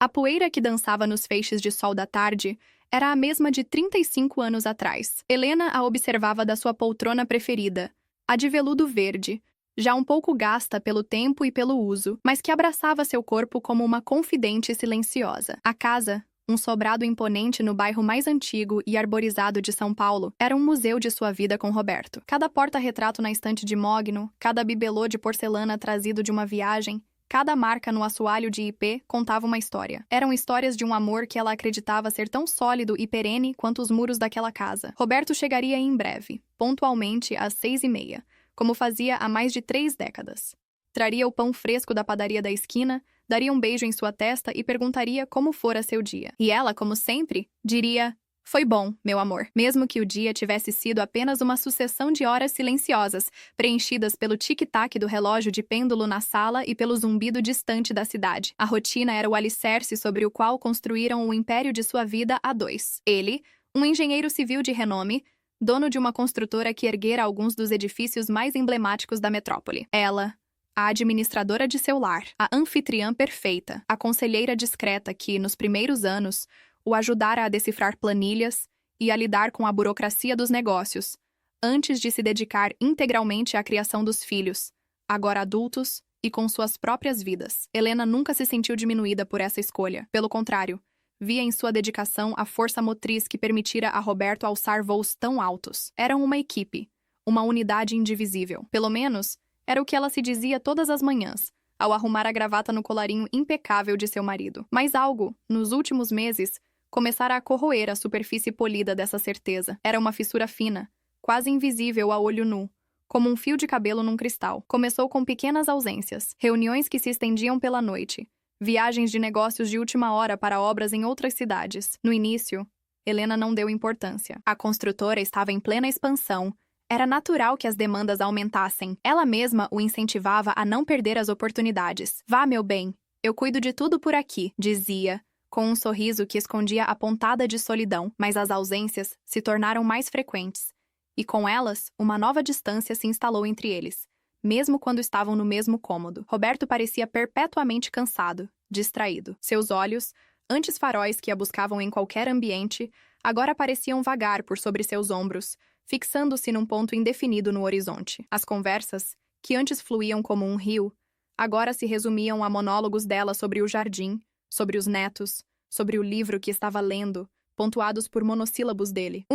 A poeira que dançava nos feixes de sol da tarde era a mesma de 35 anos atrás. Helena a observava da sua poltrona preferida, a de veludo verde, já um pouco gasta pelo tempo e pelo uso, mas que abraçava seu corpo como uma confidente silenciosa. A casa, um sobrado imponente no bairro mais antigo e arborizado de São Paulo, era um museu de sua vida com Roberto. Cada porta-retrato na estante de mogno, cada bibelô de porcelana trazido de uma viagem, cada marca no assoalho de ipê contava uma história. Eram histórias de um amor que ela acreditava ser tão sólido e perene quanto os muros daquela casa. Roberto chegaria em breve, pontualmente às 6h30, como fazia há mais de 3 décadas. Traria o pão fresco da padaria da esquina, daria um beijo em sua testa e perguntaria como fora seu dia. E ela, como sempre, diria: "Foi bom, meu amor", mesmo que o dia tivesse sido apenas uma sucessão de horas silenciosas, preenchidas pelo tic-tac do relógio de pêndulo na sala e pelo zumbido distante da cidade. A rotina era o alicerce sobre o qual construíram o império de sua vida a dois. Ele, um engenheiro civil de renome, dono de uma construtora que erguera alguns dos edifícios mais emblemáticos da metrópole. Ela, a administradora de seu lar, a anfitriã perfeita, a conselheira discreta que, nos primeiros anos, o ajudara a decifrar planilhas e a lidar com a burocracia dos negócios, antes de se dedicar integralmente à criação dos filhos, agora adultos e com suas próprias vidas. Helena nunca se sentiu diminuída por essa escolha. Pelo contrário, via em sua dedicação a força motriz que permitira a Roberto alçar voos tão altos. Eram uma equipe, uma unidade indivisível. Pelo menos, era o que ela se dizia todas as manhãs, ao arrumar a gravata no colarinho impecável de seu marido. Mas algo, nos últimos meses, começara a corroer a superfície polida dessa certeza. Era uma fissura fina, quase invisível a olho nu, como um fio de cabelo num cristal. Começou com pequenas ausências, reuniões que se estendiam pela noite, viagens de negócios de última hora para obras em outras cidades. No início, Helena não deu importância. A construtora estava em plena expansão. Era natural que as demandas aumentassem. Ela mesma o incentivava a não perder as oportunidades. "Vá, meu bem, eu cuido de tudo por aqui", dizia, com um sorriso que escondia a pontada de solidão. Mas as ausências se tornaram mais frequentes, e com elas, uma nova distância se instalou entre eles, mesmo quando estavam no mesmo cômodo. Roberto parecia perpetuamente cansado, distraído. Seus olhos, antes faróis que a buscavam em qualquer ambiente, agora pareciam vagar por sobre seus ombros, fixando-se num ponto indefinido no horizonte. As conversas, que antes fluíam como um rio, agora se resumiam a monólogos dela sobre o jardim, sobre os netos, sobre o livro que estava lendo, pontuados por monossílabos dele.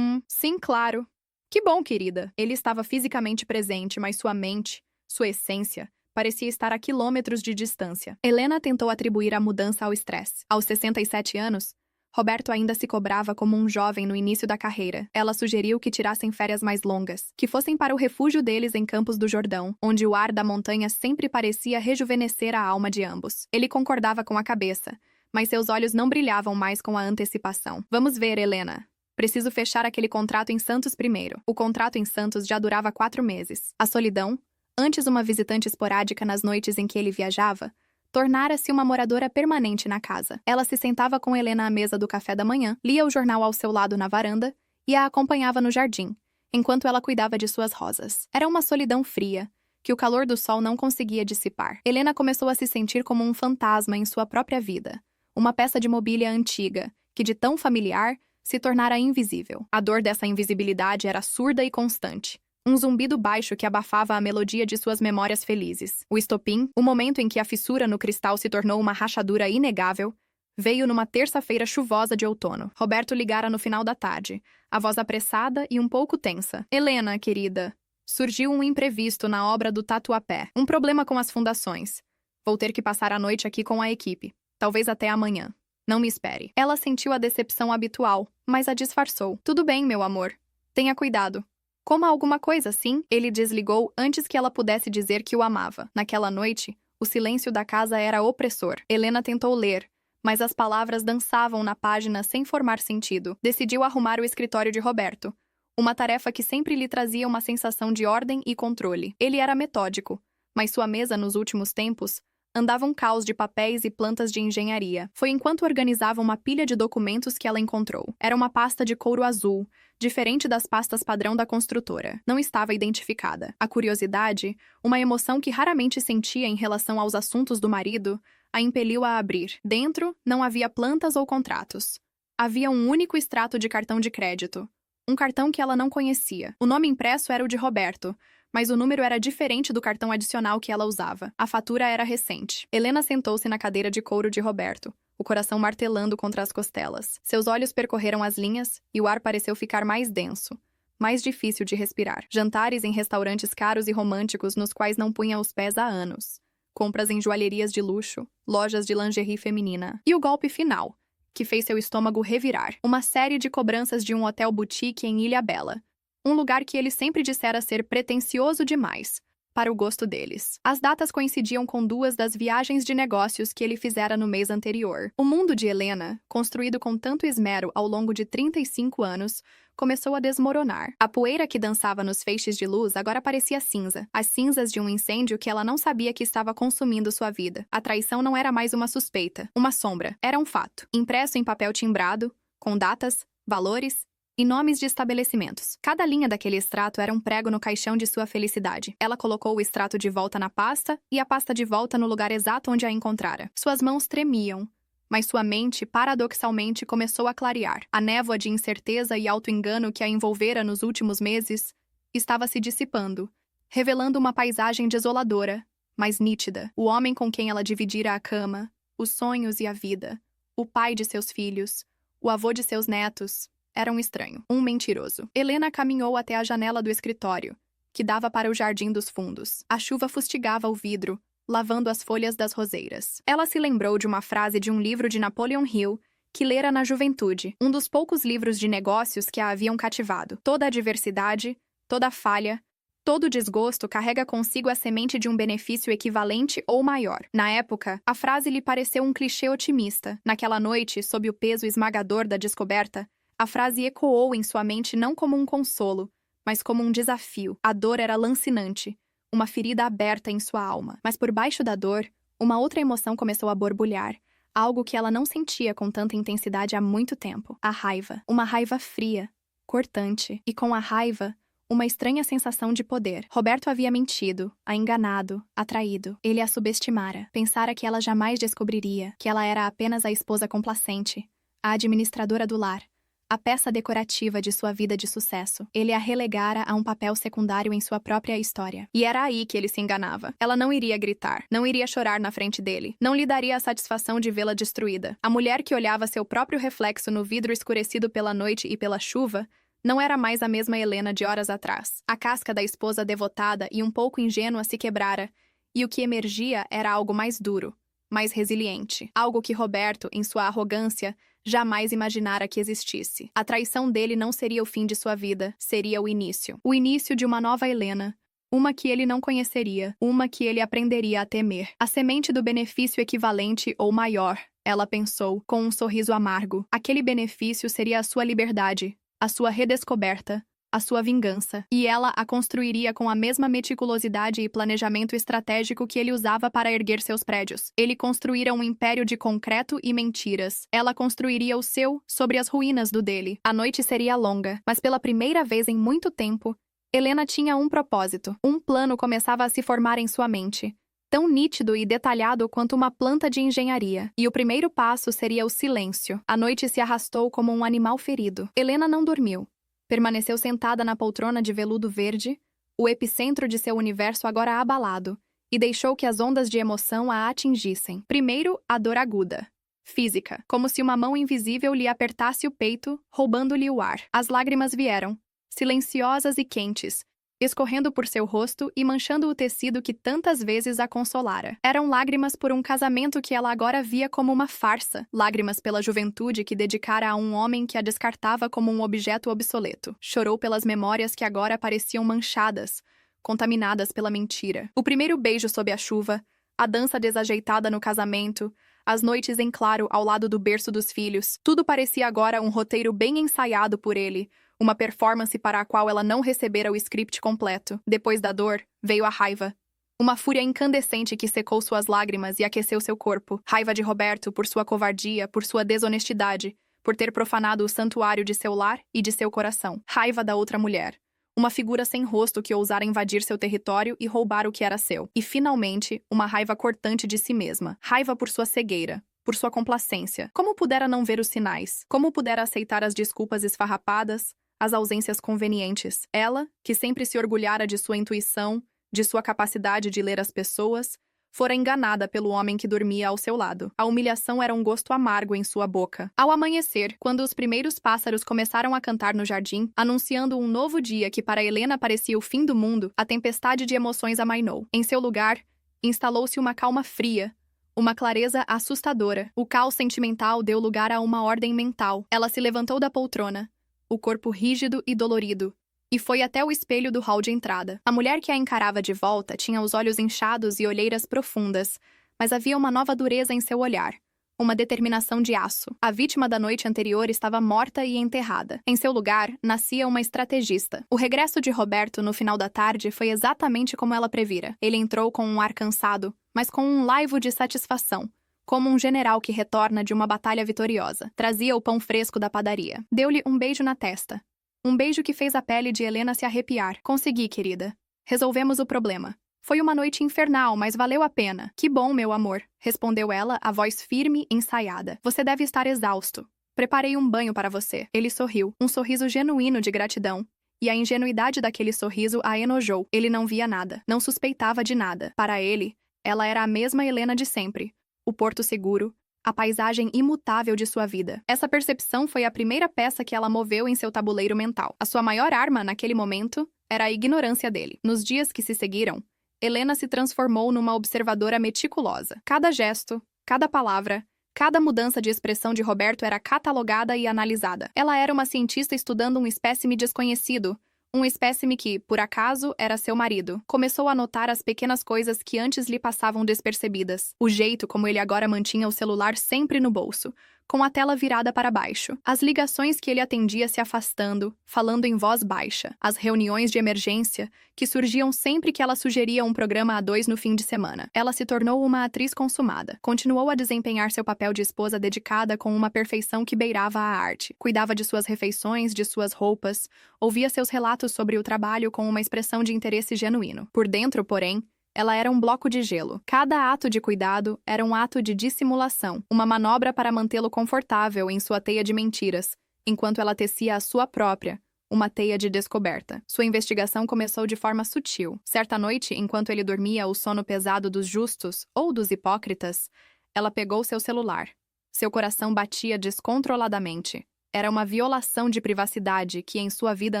Sim, claro. Que bom, querida." Ele estava fisicamente presente, mas sua mente, sua essência, parecia estar a quilômetros de distância. Helena tentou atribuir a mudança ao estresse. Aos 67 anos, Roberto ainda se cobrava como um jovem no início da carreira. Ela sugeriu que tirassem férias mais longas, que fossem para o refúgio deles em Campos do Jordão, onde o ar da montanha sempre parecia rejuvenescer a alma de ambos. Ele concordava com a cabeça, mas seus olhos não brilhavam mais com a antecipação. "Vamos ver, Helena. Preciso fechar aquele contrato em Santos primeiro." O contrato em Santos já durava 4 meses. A solidão, antes uma visitante esporádica nas noites em que ele viajava, tornara-se uma moradora permanente na casa. Ela se sentava com Helena à mesa do café da manhã, lia o jornal ao seu lado na varanda e a acompanhava no jardim, enquanto ela cuidava de suas rosas. Era uma solidão fria, que o calor do sol não conseguia dissipar. Helena começou a se sentir como um fantasma em sua própria vida, uma peça de mobília antiga, que de tão familiar se tornara invisível. A dor dessa invisibilidade era surda e constante. Um zumbido baixo que abafava a melodia de suas memórias felizes. O estopim, o momento em que a fissura no cristal se tornou uma rachadura inegável, veio numa terça-feira chuvosa de outono. Roberto ligara no final da tarde, a voz apressada e um pouco tensa. "Helena, querida, surgiu um imprevisto na obra do Tatuapé. Um problema com as fundações. Vou ter que passar a noite aqui com a equipe. Talvez até amanhã. Não me espere." Ela sentiu a decepção habitual, mas a disfarçou. "Tudo bem, meu amor. Tenha cuidado. Coma alguma coisa, sim?" Ele desligou antes que ela pudesse dizer que o amava. Naquela noite, o silêncio da casa era opressor. Helena tentou ler, mas as palavras dançavam na página sem formar sentido. Decidiu arrumar o escritório de Roberto, uma tarefa que sempre lhe trazia uma sensação de ordem e controle. Ele era metódico, mas sua mesa nos últimos tempos andava um caos de papéis e plantas de engenharia. Foi enquanto organizava uma pilha de documentos que ela encontrou. Era uma pasta de couro azul, diferente das pastas padrão da construtora. Não estava identificada. A curiosidade, uma emoção que raramente sentia em relação aos assuntos do marido, a impeliu a abrir. Dentro, não havia plantas ou contratos. Havia um único extrato de cartão de crédito. Um cartão que ela não conhecia. O nome impresso era o de Roberto, mas o número era diferente do cartão adicional que ela usava. A fatura era recente. Helena sentou-se na cadeira de couro de Roberto, o coração martelando contra as costelas. Seus olhos percorreram as linhas e o ar pareceu ficar mais denso, mais difícil de respirar. Jantares em restaurantes caros e românticos nos quais não punha os pés há anos. Compras em joalherias de luxo, lojas de lingerie feminina. E o golpe final, que fez seu estômago revirar. Uma série de cobranças de um hotel boutique em Ilhabela. Um lugar que ele sempre dissera ser pretensioso demais, para o gosto deles. As datas coincidiam com duas das viagens de negócios que ele fizera no mês anterior. O mundo de Helena, construído com tanto esmero ao longo de 35 anos, começou a desmoronar. A poeira que dançava nos feixes de luz agora parecia cinza. As cinzas de um incêndio que ela não sabia que estava consumindo sua vida. A traição não era mais uma suspeita, uma sombra. Era um fato. Impresso em papel timbrado, com datas, valores e nomes de estabelecimentos. Cada linha daquele extrato era um prego no caixão de sua felicidade. Ela colocou o extrato de volta na pasta e a pasta de volta no lugar exato onde a encontrara. Suas mãos tremiam, mas sua mente, paradoxalmente, começou a clarear. A névoa de incerteza e auto-engano que a envolvera nos últimos meses estava se dissipando, revelando uma paisagem desoladora, mas nítida. O homem com quem ela dividira a cama, os sonhos e a vida, o pai de seus filhos, o avô de seus netos, era um estranho, um mentiroso. Helena caminhou até a janela do escritório, que dava para o jardim dos fundos. A chuva fustigava o vidro, lavando as folhas das roseiras. Ela se lembrou de uma frase de um livro de Napoleon Hill que lera na juventude, um dos poucos livros de negócios que a haviam cativado. Toda adversidade, toda falha, todo desgosto carrega consigo a semente de um benefício equivalente ou maior. Na época, a frase lhe pareceu um clichê otimista. Naquela noite, sob o peso esmagador da descoberta, a frase ecoou em sua mente não como um consolo, mas como um desafio. A dor era lancinante, uma ferida aberta em sua alma. Mas por baixo da dor, uma outra emoção começou a borbulhar, algo que ela não sentia com tanta intensidade há muito tempo. A raiva. Uma raiva fria, cortante, e com a raiva, uma estranha sensação de poder. Roberto havia mentido, a enganado, a traído. Ele a subestimara. Pensara que ela jamais descobriria, que ela era apenas a esposa complacente, a administradora do lar, a peça decorativa de sua vida de sucesso. Ele a relegara a um papel secundário em sua própria história. E era aí que ele se enganava. Ela não iria gritar, não iria chorar na frente dele, não lhe daria a satisfação de vê-la destruída. A mulher que olhava seu próprio reflexo no vidro escurecido pela noite e pela chuva não era mais a mesma Helena de horas atrás. A casca da esposa devotada e um pouco ingênua se quebrara, e o que emergia era algo mais duro, mais resiliente. Algo que Roberto, em sua arrogância, jamais imaginara que existisse. A traição dele não seria o fim de sua vida, seria o início. O início de uma nova Helena, uma que ele não conheceria, uma que ele aprenderia a temer. A semente do benefício equivalente ou maior, ela pensou, com um sorriso amargo. Aquele benefício seria a sua liberdade, a sua redescoberta, a sua vingança, e ela a construiria com a mesma meticulosidade e planejamento estratégico que ele usava para erguer seus prédios. Ele construíra um império de concreto e mentiras. Ela construiria o seu sobre as ruínas do dele. A noite seria longa, mas pela primeira vez em muito tempo, Helena tinha um propósito. Um plano começava a se formar em sua mente, tão nítido e detalhado quanto uma planta de engenharia. E o primeiro passo seria o silêncio. A noite se arrastou como um animal ferido. Helena não dormiu. Permaneceu sentada na poltrona de veludo verde, o epicentro de seu universo agora abalado, e deixou que as ondas de emoção a atingissem. Primeiro, a dor aguda, física, como se uma mão invisível lhe apertasse o peito, roubando-lhe o ar. As lágrimas vieram, silenciosas e quentes, escorrendo por seu rosto e manchando o tecido que tantas vezes a consolara. Eram lágrimas por um casamento que ela agora via como uma farsa, lágrimas pela juventude que dedicara a um homem que a descartava como um objeto obsoleto. Chorou pelas memórias que agora pareciam manchadas, contaminadas pela mentira. O primeiro beijo sob a chuva, a dança desajeitada no casamento, as noites em claro ao lado do berço dos filhos, tudo parecia agora um roteiro bem ensaiado por ele, uma performance para a qual ela não recebera o script completo. Depois da dor, veio a raiva. Uma fúria incandescente que secou suas lágrimas e aqueceu seu corpo. Raiva de Roberto por sua covardia, por sua desonestidade, por ter profanado o santuário de seu lar e de seu coração. Raiva da outra mulher. Uma figura sem rosto que ousara invadir seu território e roubar o que era seu. E, finalmente, uma raiva cortante de si mesma. Raiva por sua cegueira. Por sua complacência. Como pudera não ver os sinais? Como pudera aceitar as desculpas esfarrapadas, as ausências convenientes? Ela, que sempre se orgulhara de sua intuição, de sua capacidade de ler as pessoas, fora enganada pelo homem que dormia ao seu lado. A humilhação era um gosto amargo em sua boca. Ao amanhecer, quando os primeiros pássaros começaram a cantar no jardim, anunciando um novo dia que para Helena parecia o fim do mundo, a tempestade de emoções amainou. Em seu lugar, instalou-se uma calma fria, uma clareza assustadora. O caos sentimental deu lugar a uma ordem mental. Ela se levantou da poltrona, o corpo rígido e dolorido, e foi até o espelho do hall de entrada. A mulher que a encarava de volta tinha os olhos inchados e olheiras profundas, mas havia uma nova dureza em seu olhar, uma determinação de aço. A vítima da noite anterior estava morta e enterrada. Em seu lugar, nascia uma estrategista. O regresso de Roberto no final da tarde foi exatamente como ela previra. Ele entrou com um ar cansado, mas com um laivo de satisfação, como um general que retorna de uma batalha vitoriosa. Trazia o pão fresco da padaria. Deu-lhe um beijo na testa. Um beijo que fez a pele de Helena se arrepiar. Consegui, querida. Resolvemos o problema. Foi uma noite infernal, mas valeu a pena. Que bom, meu amor, respondeu ela, a voz firme e ensaiada. Você deve estar exausto. Preparei um banho para você. Ele sorriu, um sorriso genuíno de gratidão. E a ingenuidade daquele sorriso a enojou. Ele não via nada, não suspeitava de nada. Para ele, ela era a mesma Helena de sempre. O porto seguro, a paisagem imutável de sua vida. Essa percepção foi a primeira peça que ela moveu em seu tabuleiro mental. A sua maior arma, naquele momento, era a ignorância dele. Nos dias que se seguiram, Helena se transformou numa observadora meticulosa. Cada gesto, cada palavra, cada mudança de expressão de Roberto era catalogada e analisada. Ela era uma cientista estudando um espécime desconhecido, um espécime que, por acaso, era seu marido. Começou a notar as pequenas coisas que antes lhe passavam despercebidas. O jeito como ele agora mantinha o celular sempre no bolso, com a tela virada para baixo. As ligações que ele atendia se afastando, falando em voz baixa. As reuniões de emergência, que surgiam sempre que ela sugeria um programa a dois no fim de semana. Ela se tornou uma atriz consumada. Continuou a desempenhar seu papel de esposa dedicada com uma perfeição que beirava a arte. Cuidava de suas refeições, de suas roupas, ouvia seus relatos sobre o trabalho com uma expressão de interesse genuíno. Por dentro, porém, ela era um bloco de gelo. Cada ato de cuidado era um ato de dissimulação, uma manobra para mantê-lo confortável em sua teia de mentiras, enquanto ela tecia a sua própria, uma teia de descoberta. Sua investigação começou de forma sutil. Certa noite, enquanto ele dormia o sono pesado dos justos ou dos hipócritas, ela pegou seu celular. Seu coração batia descontroladamente. Era uma violação de privacidade que, em sua vida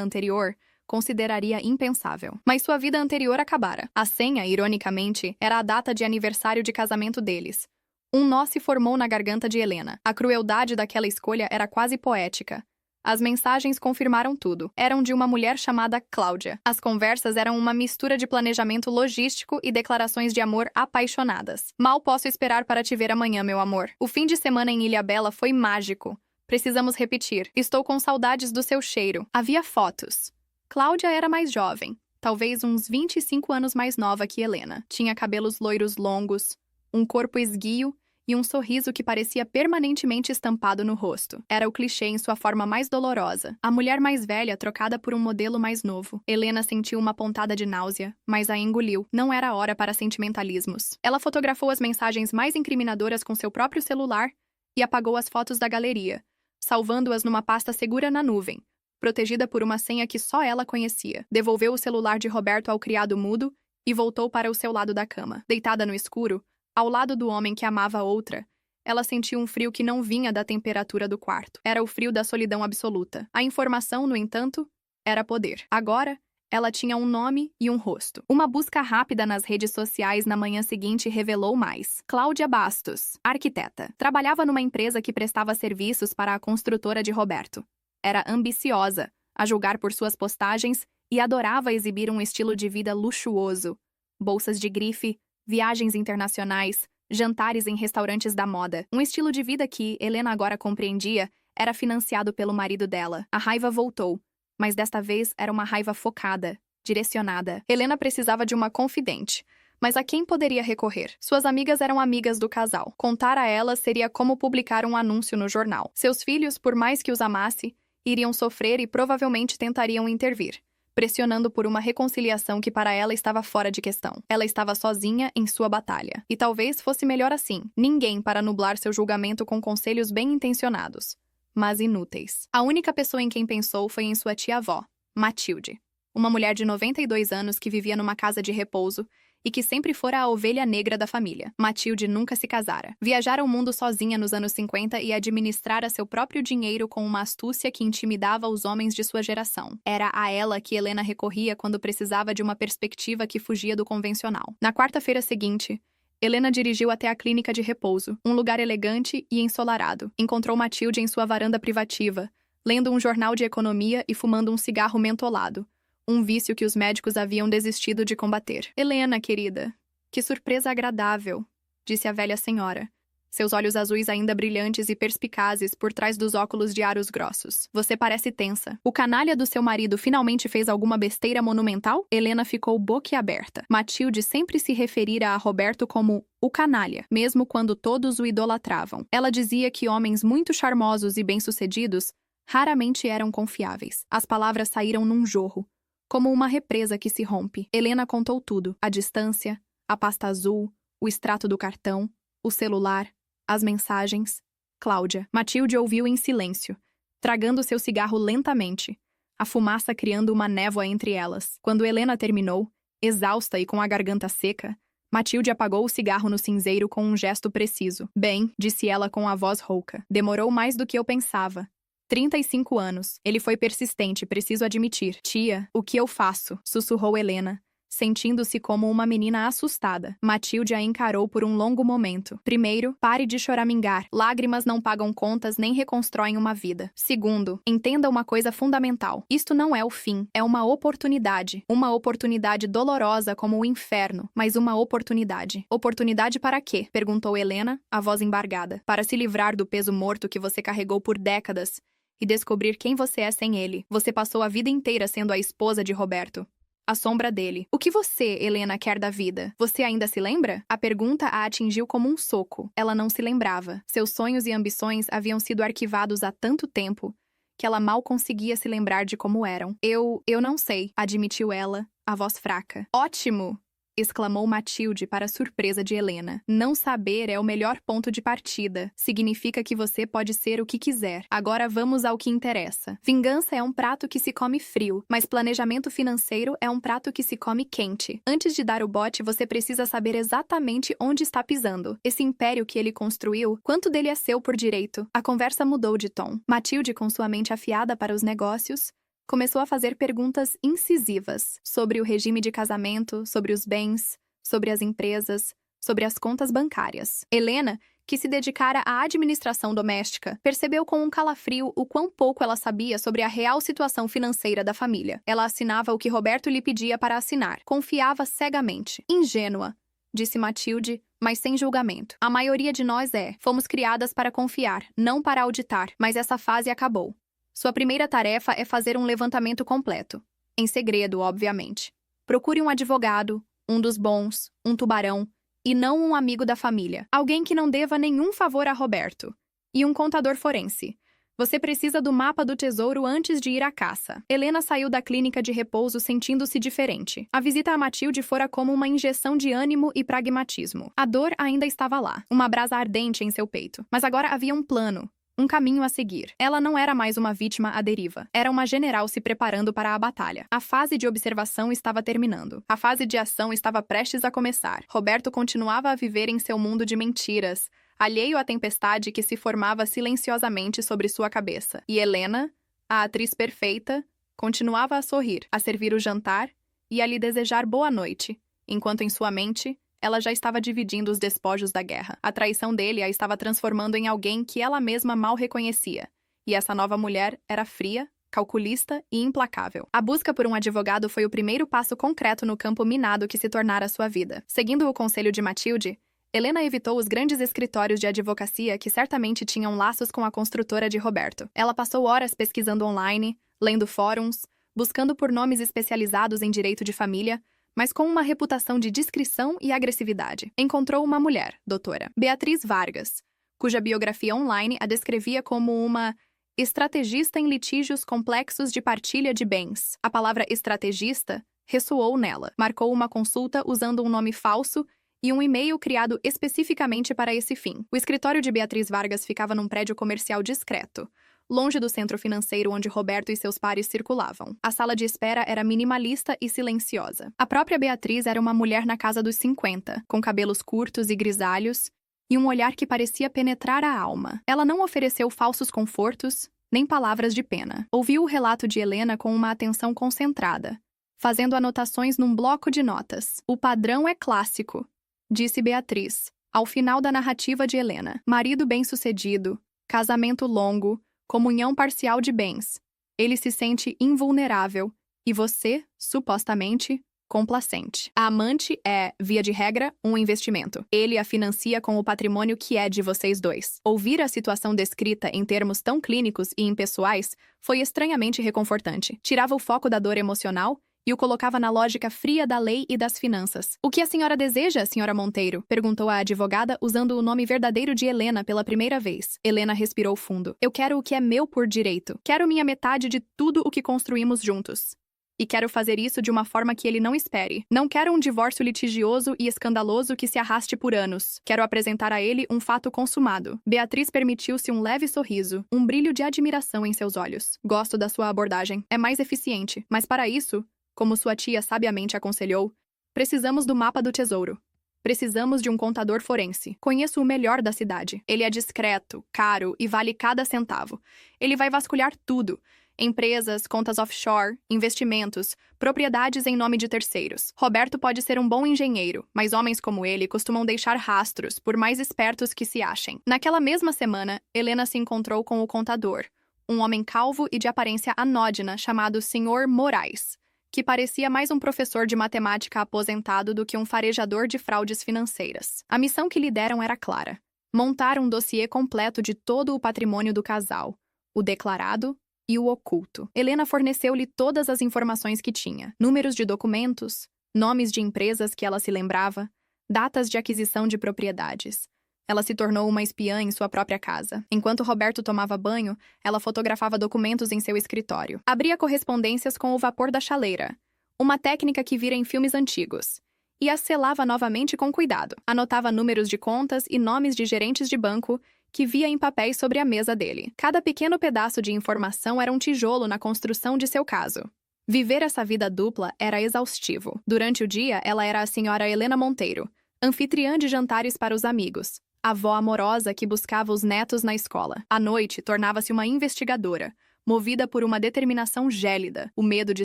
anterior, consideraria impensável. Mas sua vida anterior acabara. A senha, ironicamente, era a data de aniversário de casamento deles. Um nó se formou na garganta de Helena. A crueldade daquela escolha era quase poética. As mensagens confirmaram tudo. Eram de uma mulher chamada Cláudia. As conversas eram uma mistura de planejamento logístico e declarações de amor apaixonadas. Mal posso esperar para te ver amanhã, meu amor. O fim de semana em Ilhabela foi mágico. Precisamos repetir. Estou com saudades do seu cheiro. Havia fotos. Cláudia era mais jovem, talvez uns 25 anos mais nova que Helena. Tinha cabelos loiros longos, um corpo esguio e um sorriso que parecia permanentemente estampado no rosto. Era o clichê em sua forma mais dolorosa. A mulher mais velha trocada por um modelo mais novo. Helena sentiu uma pontada de náusea, mas a engoliu. Não era hora para sentimentalismos. Ela fotografou as mensagens mais incriminadoras com seu próprio celular e apagou as fotos da galeria, salvando-as numa pasta segura na nuvem, protegida por uma senha que só ela conhecia. Devolveu o celular de Roberto ao criado mudo e voltou para o seu lado da cama. Deitada no escuro, ao lado do homem que amava outra, ela sentiu um frio que não vinha da temperatura do quarto. Era o frio da solidão absoluta. A informação, no entanto, era poder. Agora, ela tinha um nome e um rosto. Uma busca rápida nas redes sociais na manhã seguinte revelou mais. Cláudia Bastos, arquiteta. Trabalhava numa empresa que prestava serviços para a construtora de Roberto. Era ambiciosa, a julgar por suas postagens, e adorava exibir um estilo de vida luxuoso. Bolsas de grife, viagens internacionais, jantares em restaurantes da moda. Um estilo de vida que, Helena agora compreendia, era financiado pelo marido dela. A raiva voltou, mas desta vez era uma raiva focada, direcionada. Helena precisava de uma confidente. Mas a quem poderia recorrer? Suas amigas eram amigas do casal. Contar a elas seria como publicar um anúncio no jornal. Seus filhos, por mais que os amasse, iriam sofrer e provavelmente tentariam intervir, pressionando por uma reconciliação que para ela estava fora de questão. Ela estava sozinha em sua batalha. E talvez fosse melhor assim. Ninguém para nublar seu julgamento com conselhos bem intencionados, mas inúteis. A única pessoa em quem pensou foi em sua tia-avó, Matilde. Uma mulher de 92 anos que vivia numa casa de repouso e que sempre fora a ovelha negra da família. Matilde nunca se casara. Viajara o mundo sozinha nos anos 50 e administrara seu próprio dinheiro com uma astúcia que intimidava os homens de sua geração. Era a ela que Helena recorria quando precisava de uma perspectiva que fugia do convencional. Na quarta-feira seguinte, Helena dirigiu até a clínica de repouso, um lugar elegante e ensolarado. Encontrou Matilde em sua varanda privativa, lendo um jornal de economia e fumando um cigarro mentolado, um vício que os médicos haviam desistido de combater. "Helena, querida, que surpresa agradável", disse a velha senhora, seus olhos azuis ainda brilhantes e perspicazes por trás dos óculos de aros grossos. "Você parece tensa. O canalha do seu marido finalmente fez alguma besteira monumental?" Helena ficou boquiaberta. Matilde sempre se referira a Roberto como o canalha, mesmo quando todos o idolatravam. Ela dizia que homens muito charmosos e bem-sucedidos raramente eram confiáveis. As palavras saíram num jorro, como uma represa que se rompe. Helena contou tudo: a distância, a pasta azul, o extrato do cartão, o celular, as mensagens. Cláudia. Matilde ouviu em silêncio, tragando seu cigarro lentamente, a fumaça criando uma névoa entre elas. Quando Helena terminou, exausta e com a garganta seca, Matilde apagou o cigarro no cinzeiro com um gesto preciso. "Bem", disse ela com a voz rouca, "demorou mais do que eu pensava. 35 anos. Ele foi persistente, preciso admitir." "Tia, o que eu faço?", sussurrou Helena, sentindo-se como uma menina assustada. Matilde a encarou por um longo momento. "Primeiro, pare de choramingar. Lágrimas não pagam contas nem reconstroem uma vida. Segundo, entenda uma coisa fundamental. Isto não é o fim, é uma oportunidade. Uma oportunidade dolorosa como o inferno, mas uma oportunidade." "Oportunidade para quê?", perguntou Helena, a voz embargada. "Para se livrar do peso morto que você carregou por décadas e descobrir quem você é sem ele. Você passou a vida inteira sendo a esposa de Roberto, a sombra dele. O que você, Helena, quer da vida? Você ainda se lembra?" A pergunta a atingiu como um soco. Ela não se lembrava. Seus sonhos e ambições haviam sido arquivados há tanto tempo que ela mal conseguia se lembrar de como eram. Eu não sei", admitiu ela, a voz fraca. "Ótimo!", exclamou Matilde para a surpresa de Helena. "Não saber é o melhor ponto de partida. Significa que você pode ser o que quiser. Agora vamos ao que interessa. Vingança é um prato que se come frio, mas planejamento financeiro é um prato que se come quente. Antes de dar o bote, você precisa saber exatamente onde está pisando. Esse império que ele construiu, quanto dele é seu por direito?" A conversa mudou de tom. Matilde, com sua mente afiada para os negócios, começou a fazer perguntas incisivas sobre o regime de casamento, sobre os bens, sobre as empresas, sobre as contas bancárias. Helena, que se dedicara à administração doméstica, percebeu com um calafrio o quão pouco ela sabia sobre a real situação financeira da família. Ela assinava o que Roberto lhe pedia para assinar. Confiava cegamente. "Ingênua", disse Matilde, mas sem julgamento. "A maioria de nós é. Fomos criadas para confiar, não para auditar, mas essa fase acabou. Sua primeira tarefa é fazer um levantamento completo. Em segredo, obviamente. Procure um advogado, um dos bons, um tubarão, e não um amigo da família. Alguém que não deva nenhum favor a Roberto. E um contador forense. Você precisa do mapa do tesouro antes de ir à caça." Helena saiu da clínica de repouso sentindo-se diferente. A visita a Matilde fora como uma injeção de ânimo e pragmatismo. A dor ainda estava lá, uma brasa ardente em seu peito. Mas agora havia um plano. Um caminho a seguir. Ela não era mais uma vítima à deriva. Era uma general se preparando para a batalha. A fase de observação estava terminando. A fase de ação estava prestes a começar. Roberto continuava a viver em seu mundo de mentiras, alheio à tempestade que se formava silenciosamente sobre sua cabeça. E Helena, a atriz perfeita, continuava a sorrir, a servir o jantar e a lhe desejar boa noite, enquanto em sua mente ela já estava dividindo os despojos da guerra. A traição dele a estava transformando em alguém que ela mesma mal reconhecia. E essa nova mulher era fria, calculista e implacável. A busca por um advogado foi o primeiro passo concreto no campo minado que se tornara sua vida. Seguindo o conselho de Matilde, Helena evitou os grandes escritórios de advocacia que certamente tinham laços com a construtora de Roberto. Ela passou horas pesquisando online, lendo fóruns, buscando por nomes especializados em direito de família, mas com uma reputação de discrição e agressividade. Encontrou uma mulher, doutora Beatriz Vargas, cuja biografia online a descrevia como uma Estrategista em litígios complexos de partilha de bens. A palavra estrategista ressoou nela. Marcou uma consulta usando um nome falso e um e-mail criado especificamente para esse fim. O escritório de Beatriz Vargas ficava num prédio comercial discreto, longe do centro financeiro onde Roberto e seus pares circulavam. A sala de espera era minimalista e silenciosa. A própria Beatriz era uma mulher na casa dos 50, com cabelos curtos e grisalhos, e um olhar que parecia penetrar a alma. Ela não ofereceu falsos confortos, nem palavras de pena. Ouviu o relato de Helena com uma atenção concentrada, fazendo anotações num bloco de notas. O padrão é clássico, disse Beatriz, ao final da narrativa de Helena. Marido bem-sucedido, casamento longo, comunhão parcial de bens. Ele se sente invulnerável e você, supostamente, complacente. A amante é, via de regra, um investimento. Ele a financia com o patrimônio que é de vocês dois. Ouvir a situação descrita em termos tão clínicos e impessoais foi estranhamente reconfortante. Tirava o foco da dor emocional e o colocava na lógica fria da lei e das finanças. O que a senhora deseja, senhora Monteiro? Perguntou a advogada, usando o nome verdadeiro de Helena pela primeira vez. Helena respirou fundo. Eu quero o que é meu por direito. Quero minha metade de tudo o que construímos juntos. E quero fazer isso de uma forma que ele não espere. Não quero um divórcio litigioso e escandaloso que se arraste por anos. Quero apresentar a ele um fato consumado. Beatriz permitiu-se um leve sorriso, um brilho de admiração em seus olhos. Gosto da sua abordagem. É mais eficiente. Mas para isso, como sua tia sabiamente aconselhou, precisamos do mapa do tesouro. Precisamos de um contador forense. Conheço o melhor da cidade. Ele é discreto, caro e vale cada centavo. Ele vai vasculhar tudo. Empresas, contas offshore, investimentos, propriedades em nome de terceiros. Roberto pode ser um bom engenheiro, mas homens como ele costumam deixar rastros, por mais espertos que se achem. Naquela mesma semana, Helena se encontrou com o contador, um homem calvo e de aparência anódina chamado Sr. Moraes, que parecia mais um professor de matemática aposentado do que um farejador de fraudes financeiras. A missão que lhe deram era clara: montar um dossiê completo de todo o patrimônio do casal, o declarado e o oculto. Helena forneceu-lhe todas as informações que tinha: números de documentos, nomes de empresas que ela se lembrava, datas de aquisição de propriedades. Ela se tornou uma espiã em sua própria casa. Enquanto Roberto tomava banho, ela fotografava documentos em seu escritório. Abria correspondências com o vapor da chaleira, uma técnica que vira em filmes antigos, e as selava novamente com cuidado. Anotava números de contas e nomes de gerentes de banco que via em papéis sobre a mesa dele. Cada pequeno pedaço de informação era um tijolo na construção de seu caso. Viver essa vida dupla era exaustivo. Durante o dia, ela era a senhora Helena Monteiro, anfitriã de jantares para os amigos, avó amorosa que buscava os netos na escola. À noite, tornava-se uma investigadora, movida por uma determinação gélida. O medo de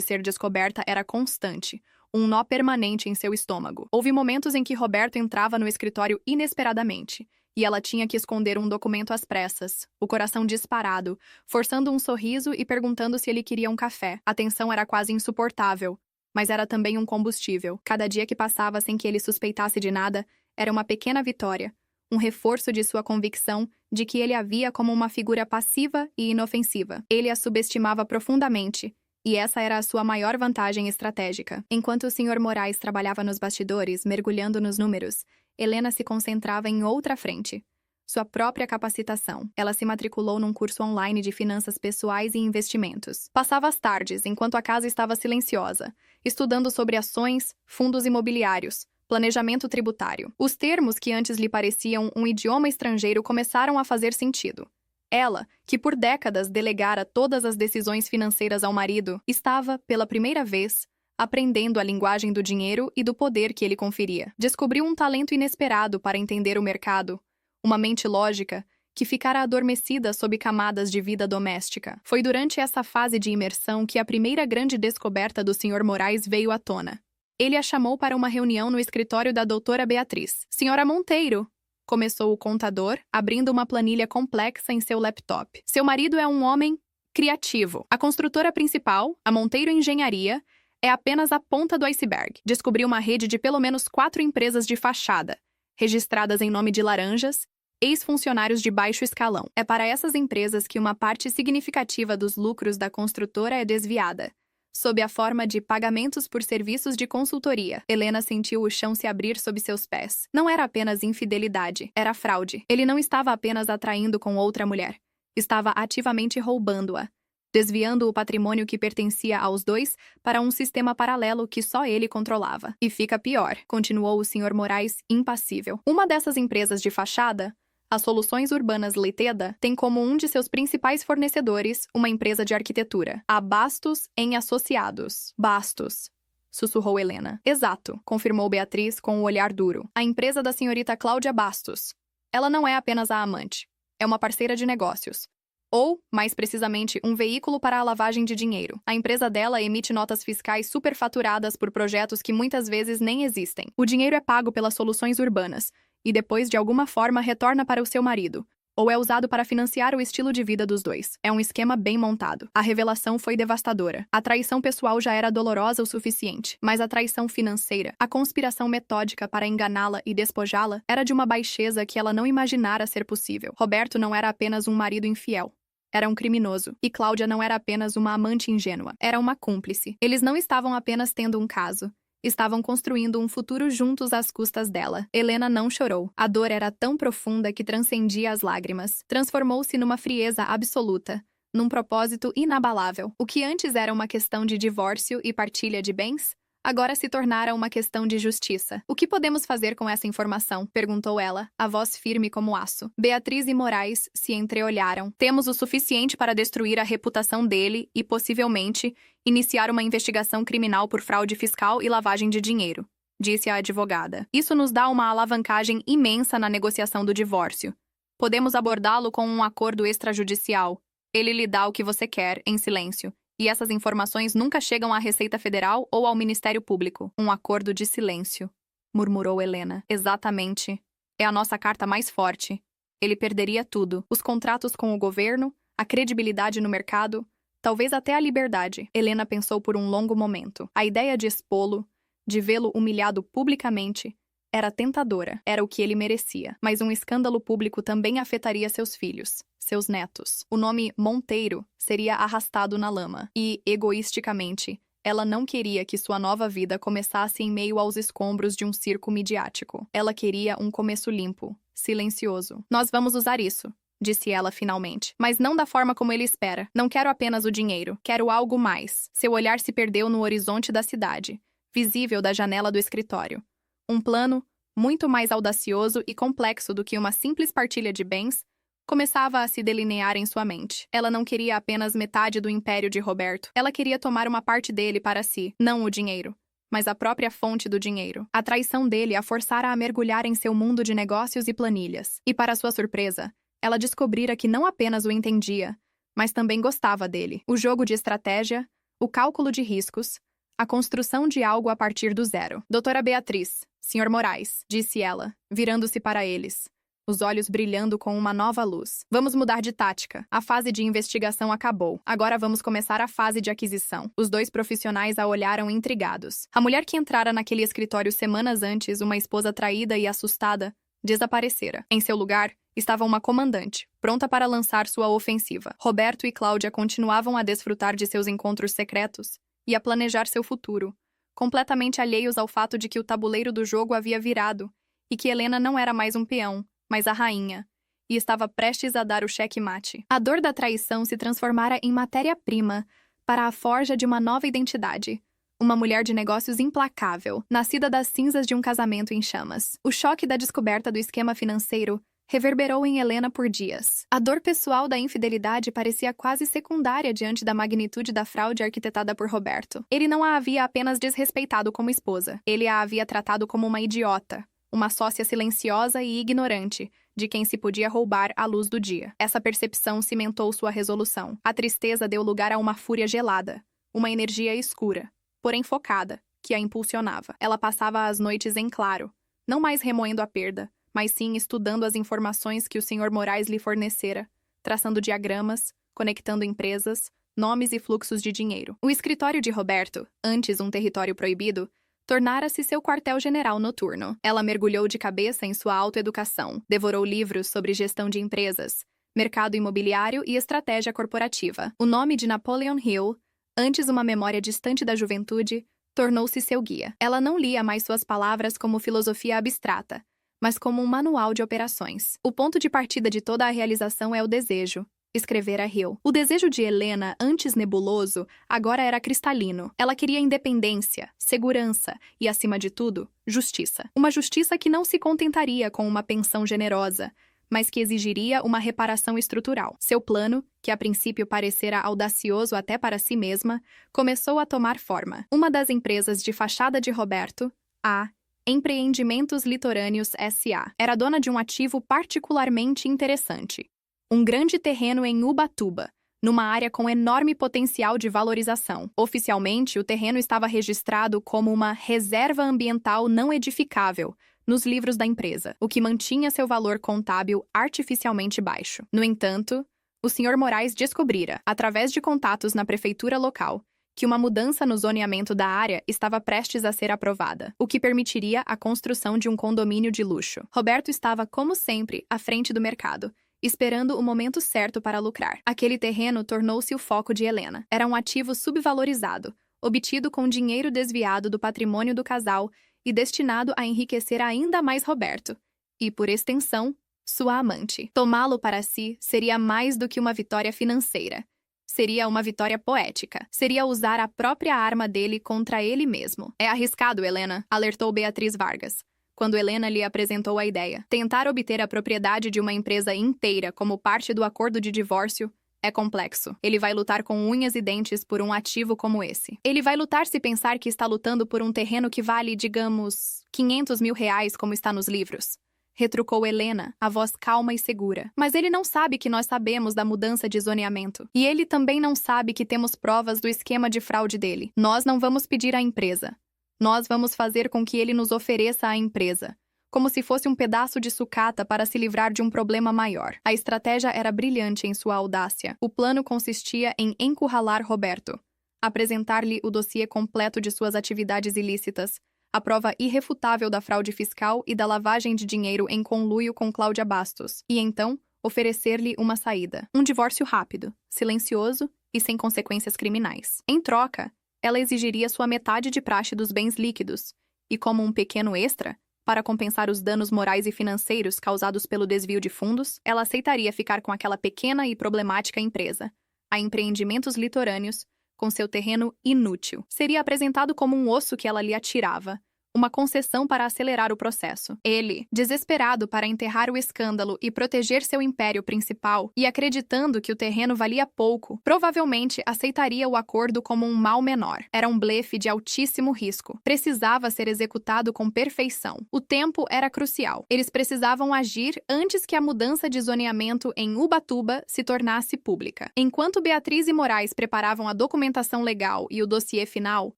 ser descoberta era constante, um nó permanente em seu estômago. Houve momentos em que Roberto entrava no escritório inesperadamente, e ela tinha que esconder um documento às pressas, o coração disparado, forçando um sorriso e perguntando se ele queria um café. A tensão era quase insuportável, mas era também um combustível. Cada dia que passava sem que ele suspeitasse de nada era uma pequena vitória, um reforço de sua convicção de que ele a via como uma figura passiva e inofensiva. Ele a subestimava profundamente, e essa era a sua maior vantagem estratégica. Enquanto o Sr. Moraes trabalhava nos bastidores, mergulhando nos números, Helena se concentrava em outra frente: sua própria capacitação. Ela se matriculou num curso online de finanças pessoais e investimentos. Passava as tardes, enquanto a casa estava silenciosa, estudando sobre ações, fundos imobiliários, planejamento tributário. Os termos que antes lhe pareciam um idioma estrangeiro começaram a fazer sentido. Ela, que por décadas delegara todas as decisões financeiras ao marido, estava, pela primeira vez, aprendendo a linguagem do dinheiro e do poder que ele conferia. Descobriu um talento inesperado para entender o mercado, uma mente lógica que ficara adormecida sob camadas de vida doméstica. Foi durante essa fase de imersão que a primeira grande descoberta do Sr. Moraes veio à tona. Ele a chamou para uma reunião no escritório da doutora Beatriz. Senhora Monteiro, começou o contador, abrindo uma planilha complexa em seu laptop. Seu marido é um homem criativo. A construtora principal, a Monteiro Engenharia, é apenas a ponta do iceberg. Descobriu uma rede de pelo menos 4 empresas de fachada, registradas em nome de laranjas, ex-funcionários de baixo escalão. É para essas empresas que uma parte significativa dos lucros da construtora é desviada, sob a forma de pagamentos por serviços de consultoria. Helena sentiu o chão se abrir sob seus pés. Não era apenas infidelidade, era fraude. Ele não estava apenas atraindo com outra mulher. Estava ativamente roubando-a, desviando o patrimônio que pertencia aos dois para um sistema paralelo que só ele controlava. E fica pior, continuou o Sr. Moraes, impassível. Uma dessas empresas de fachada, a Soluções Urbanas Leteda, tem como um de seus principais fornecedores uma empresa de arquitetura, a Bastos em Associados. Bastos, sussurrou Helena. Exato, confirmou Beatriz com o olhar duro. A empresa da senhorita Cláudia Bastos. Ela não é apenas a amante. É uma parceira de negócios. Ou, mais precisamente, um veículo para a lavagem de dinheiro. A empresa dela emite notas fiscais superfaturadas por projetos que muitas vezes nem existem. O dinheiro é pago pelas Soluções Urbanas e depois, de alguma forma, retorna para o seu marido, ou é usado para financiar o estilo de vida dos dois. É um esquema bem montado. A revelação foi devastadora. A traição pessoal já era dolorosa o suficiente, mas a traição financeira, a conspiração metódica para enganá-la e despojá-la, era de uma baixeza que ela não imaginara ser possível. Roberto não era apenas um marido infiel. Era um criminoso. E Cláudia não era apenas uma amante ingênua. Era uma cúmplice. Eles não estavam apenas tendo um caso. Estavam construindo um futuro juntos às custas dela. Helena não chorou. A dor era tão profunda que transcendia as lágrimas. Transformou-se numa frieza absoluta, num propósito inabalável. O que antes era uma questão de divórcio e partilha de bens, agora se tornara uma questão de justiça. O que podemos fazer com essa informação? Perguntou ela, a voz firme como aço. Beatriz e Moraes se entreolharam. Temos o suficiente para destruir a reputação dele e, possivelmente, iniciar uma investigação criminal por fraude fiscal e lavagem de dinheiro, disse a advogada. Isso nos dá uma alavancagem imensa na negociação do divórcio. Podemos abordá-lo com um acordo extrajudicial. Ele lhe dá o que você quer, em silêncio. E essas informações nunca chegam à Receita Federal ou ao Ministério Público. Um acordo de silêncio, murmurou Helena. Exatamente. É a nossa carta mais forte. Ele perderia tudo. Os contratos com o governo, a credibilidade no mercado, talvez até a liberdade. Helena pensou por um longo momento. A ideia de expô-lo, de vê-lo humilhado publicamente, era tentadora. Era o que ele merecia. Mas um escândalo público também afetaria seus filhos, seus netos. O nome Monteiro seria arrastado na lama. E, egoisticamente, ela não queria que sua nova vida começasse em meio aos escombros de um circo midiático. Ela queria um começo limpo, silencioso. Nós vamos usar isso, disse ela finalmente. Mas não da forma como ele espera. Não quero apenas o dinheiro. Quero algo mais. Seu olhar se perdeu no horizonte da cidade, visível da janela do escritório. Um plano, muito mais audacioso e complexo do que uma simples partilha de bens, começava a se delinear em sua mente. Ela não queria apenas metade do império de Roberto. Ela queria tomar uma parte dele para si, não o dinheiro, mas a própria fonte do dinheiro. A traição dele a forçara a mergulhar em seu mundo de negócios e planilhas. E, para sua surpresa, ela descobrira que não apenas o entendia, mas também gostava dele. O jogo de estratégia, o cálculo de riscos, a construção de algo a partir do zero. Doutora Beatriz, Sr. Moraes, disse ela, virando-se para eles, os olhos brilhando com uma nova luz. Vamos mudar de tática. A fase de investigação acabou. Agora vamos começar a fase de aquisição. Os dois profissionais a olharam intrigados. A mulher que entrara naquele escritório semanas antes, uma esposa traída e assustada, desaparecera. Em seu lugar, estava uma comandante, pronta para lançar sua ofensiva. Roberto e Cláudia continuavam a desfrutar de seus encontros secretos e a planejar seu futuro, completamente alheios ao fato de que o tabuleiro do jogo havia virado e que Helena não era mais um peão, mas a rainha, e estava prestes a dar o cheque-mate. A dor da traição se transformara em matéria-prima para a forja de uma nova identidade. Uma mulher de negócios implacável, nascida das cinzas de um casamento em chamas. O choque da descoberta do esquema financeiro reverberou em Helena por dias. A dor pessoal da infidelidade parecia quase secundária diante da magnitude da fraude arquitetada por Roberto. Ele não a havia apenas desrespeitado como esposa. Ele a havia tratado como uma idiota, uma sócia silenciosa e ignorante, de quem se podia roubar a luz do dia. Essa percepção cimentou sua resolução. A tristeza deu lugar a uma fúria gelada, uma energia escura, porém focada, que a impulsionava. Ela passava as noites em claro, não mais remoendo a perda, mas sim estudando as informações que o Sr. Moraes lhe fornecera, traçando diagramas, conectando empresas, nomes e fluxos de dinheiro. O escritório de Roberto, antes um território proibido, tornara-se seu quartel-general noturno. Ela mergulhou de cabeça em sua autoeducação, devorou livros sobre gestão de empresas, mercado imobiliário e estratégia corporativa. O nome de Napoleon Hill, antes uma memória distante da juventude, tornou-se seu guia. Ela não lia mais suas palavras como filosofia abstrata, mas como um manual de operações. O ponto de partida de toda a realização é o desejo, escrevera Hill. O desejo de Helena, antes nebuloso, agora era cristalino. Ela queria independência, segurança e, acima de tudo, justiça. Uma justiça que não se contentaria com uma pensão generosa, mas que exigiria uma reparação estrutural. Seu plano, que a princípio parecera audacioso até para si mesma, começou a tomar forma. Uma das empresas de fachada de Roberto, a Empreendimentos Litorâneos S.A., era dona de um ativo particularmente interessante. Um grande terreno em Ubatuba, numa área com enorme potencial de valorização. Oficialmente, o terreno estava registrado como uma reserva ambiental não edificável nos livros da empresa, o que mantinha seu valor contábil artificialmente baixo. No entanto, o Sr. Moraes descobrira, através de contatos na prefeitura local, que uma mudança no zoneamento da área estava prestes a ser aprovada, o que permitiria a construção de um condomínio de luxo. Roberto estava, como sempre, à frente do mercado, esperando o momento certo para lucrar. Aquele terreno tornou-se o foco de Helena. Era um ativo subvalorizado, obtido com dinheiro desviado do patrimônio do casal e destinado a enriquecer ainda mais Roberto, e, por extensão, sua amante. Tomá-lo para si seria mais do que uma vitória financeira. Seria uma vitória poética. Seria usar a própria arma dele contra ele mesmo. É arriscado, Helena, alertou Beatriz Vargas, quando Helena lhe apresentou a ideia. Tentar obter a propriedade de uma empresa inteira como parte do acordo de divórcio é complexo. Ele vai lutar com unhas e dentes por um ativo como esse. Ele vai lutar se pensar que está lutando por um terreno que vale, digamos, 500 mil reais, como está nos livros. Retrucou Helena, a voz calma e segura. Mas ele não sabe que nós sabemos da mudança de zoneamento. E ele também não sabe que temos provas do esquema de fraude dele. Nós não vamos pedir à empresa. Nós vamos fazer com que ele nos ofereça a empresa, como se fosse um pedaço de sucata para se livrar de um problema maior. A estratégia era brilhante em sua audácia. O plano consistia em encurralar Roberto, apresentar-lhe o dossiê completo de suas atividades ilícitas, a prova irrefutável da fraude fiscal e da lavagem de dinheiro em conluio com Cláudia Bastos, e então oferecer-lhe uma saída. Um divórcio rápido, silencioso e sem consequências criminais. Em troca, ela exigiria sua metade de praxe dos bens líquidos, e como um pequeno extra, para compensar os danos morais e financeiros causados pelo desvio de fundos, ela aceitaria ficar com aquela pequena e problemática empresa, a Empreendimentos Litorâneos, com seu terreno inútil. Seria apresentado como um osso que ela lhe atirava, uma concessão para acelerar o processo. Ele, desesperado para enterrar o escândalo e proteger seu império principal, e acreditando que o terreno valia pouco, provavelmente aceitaria o acordo como um mal menor. Era um blefe de altíssimo risco. Precisava ser executado com perfeição. O tempo era crucial. Eles precisavam agir antes que a mudança de zoneamento em Ubatuba se tornasse pública. Enquanto Beatriz e Moraes preparavam a documentação legal e o dossiê final,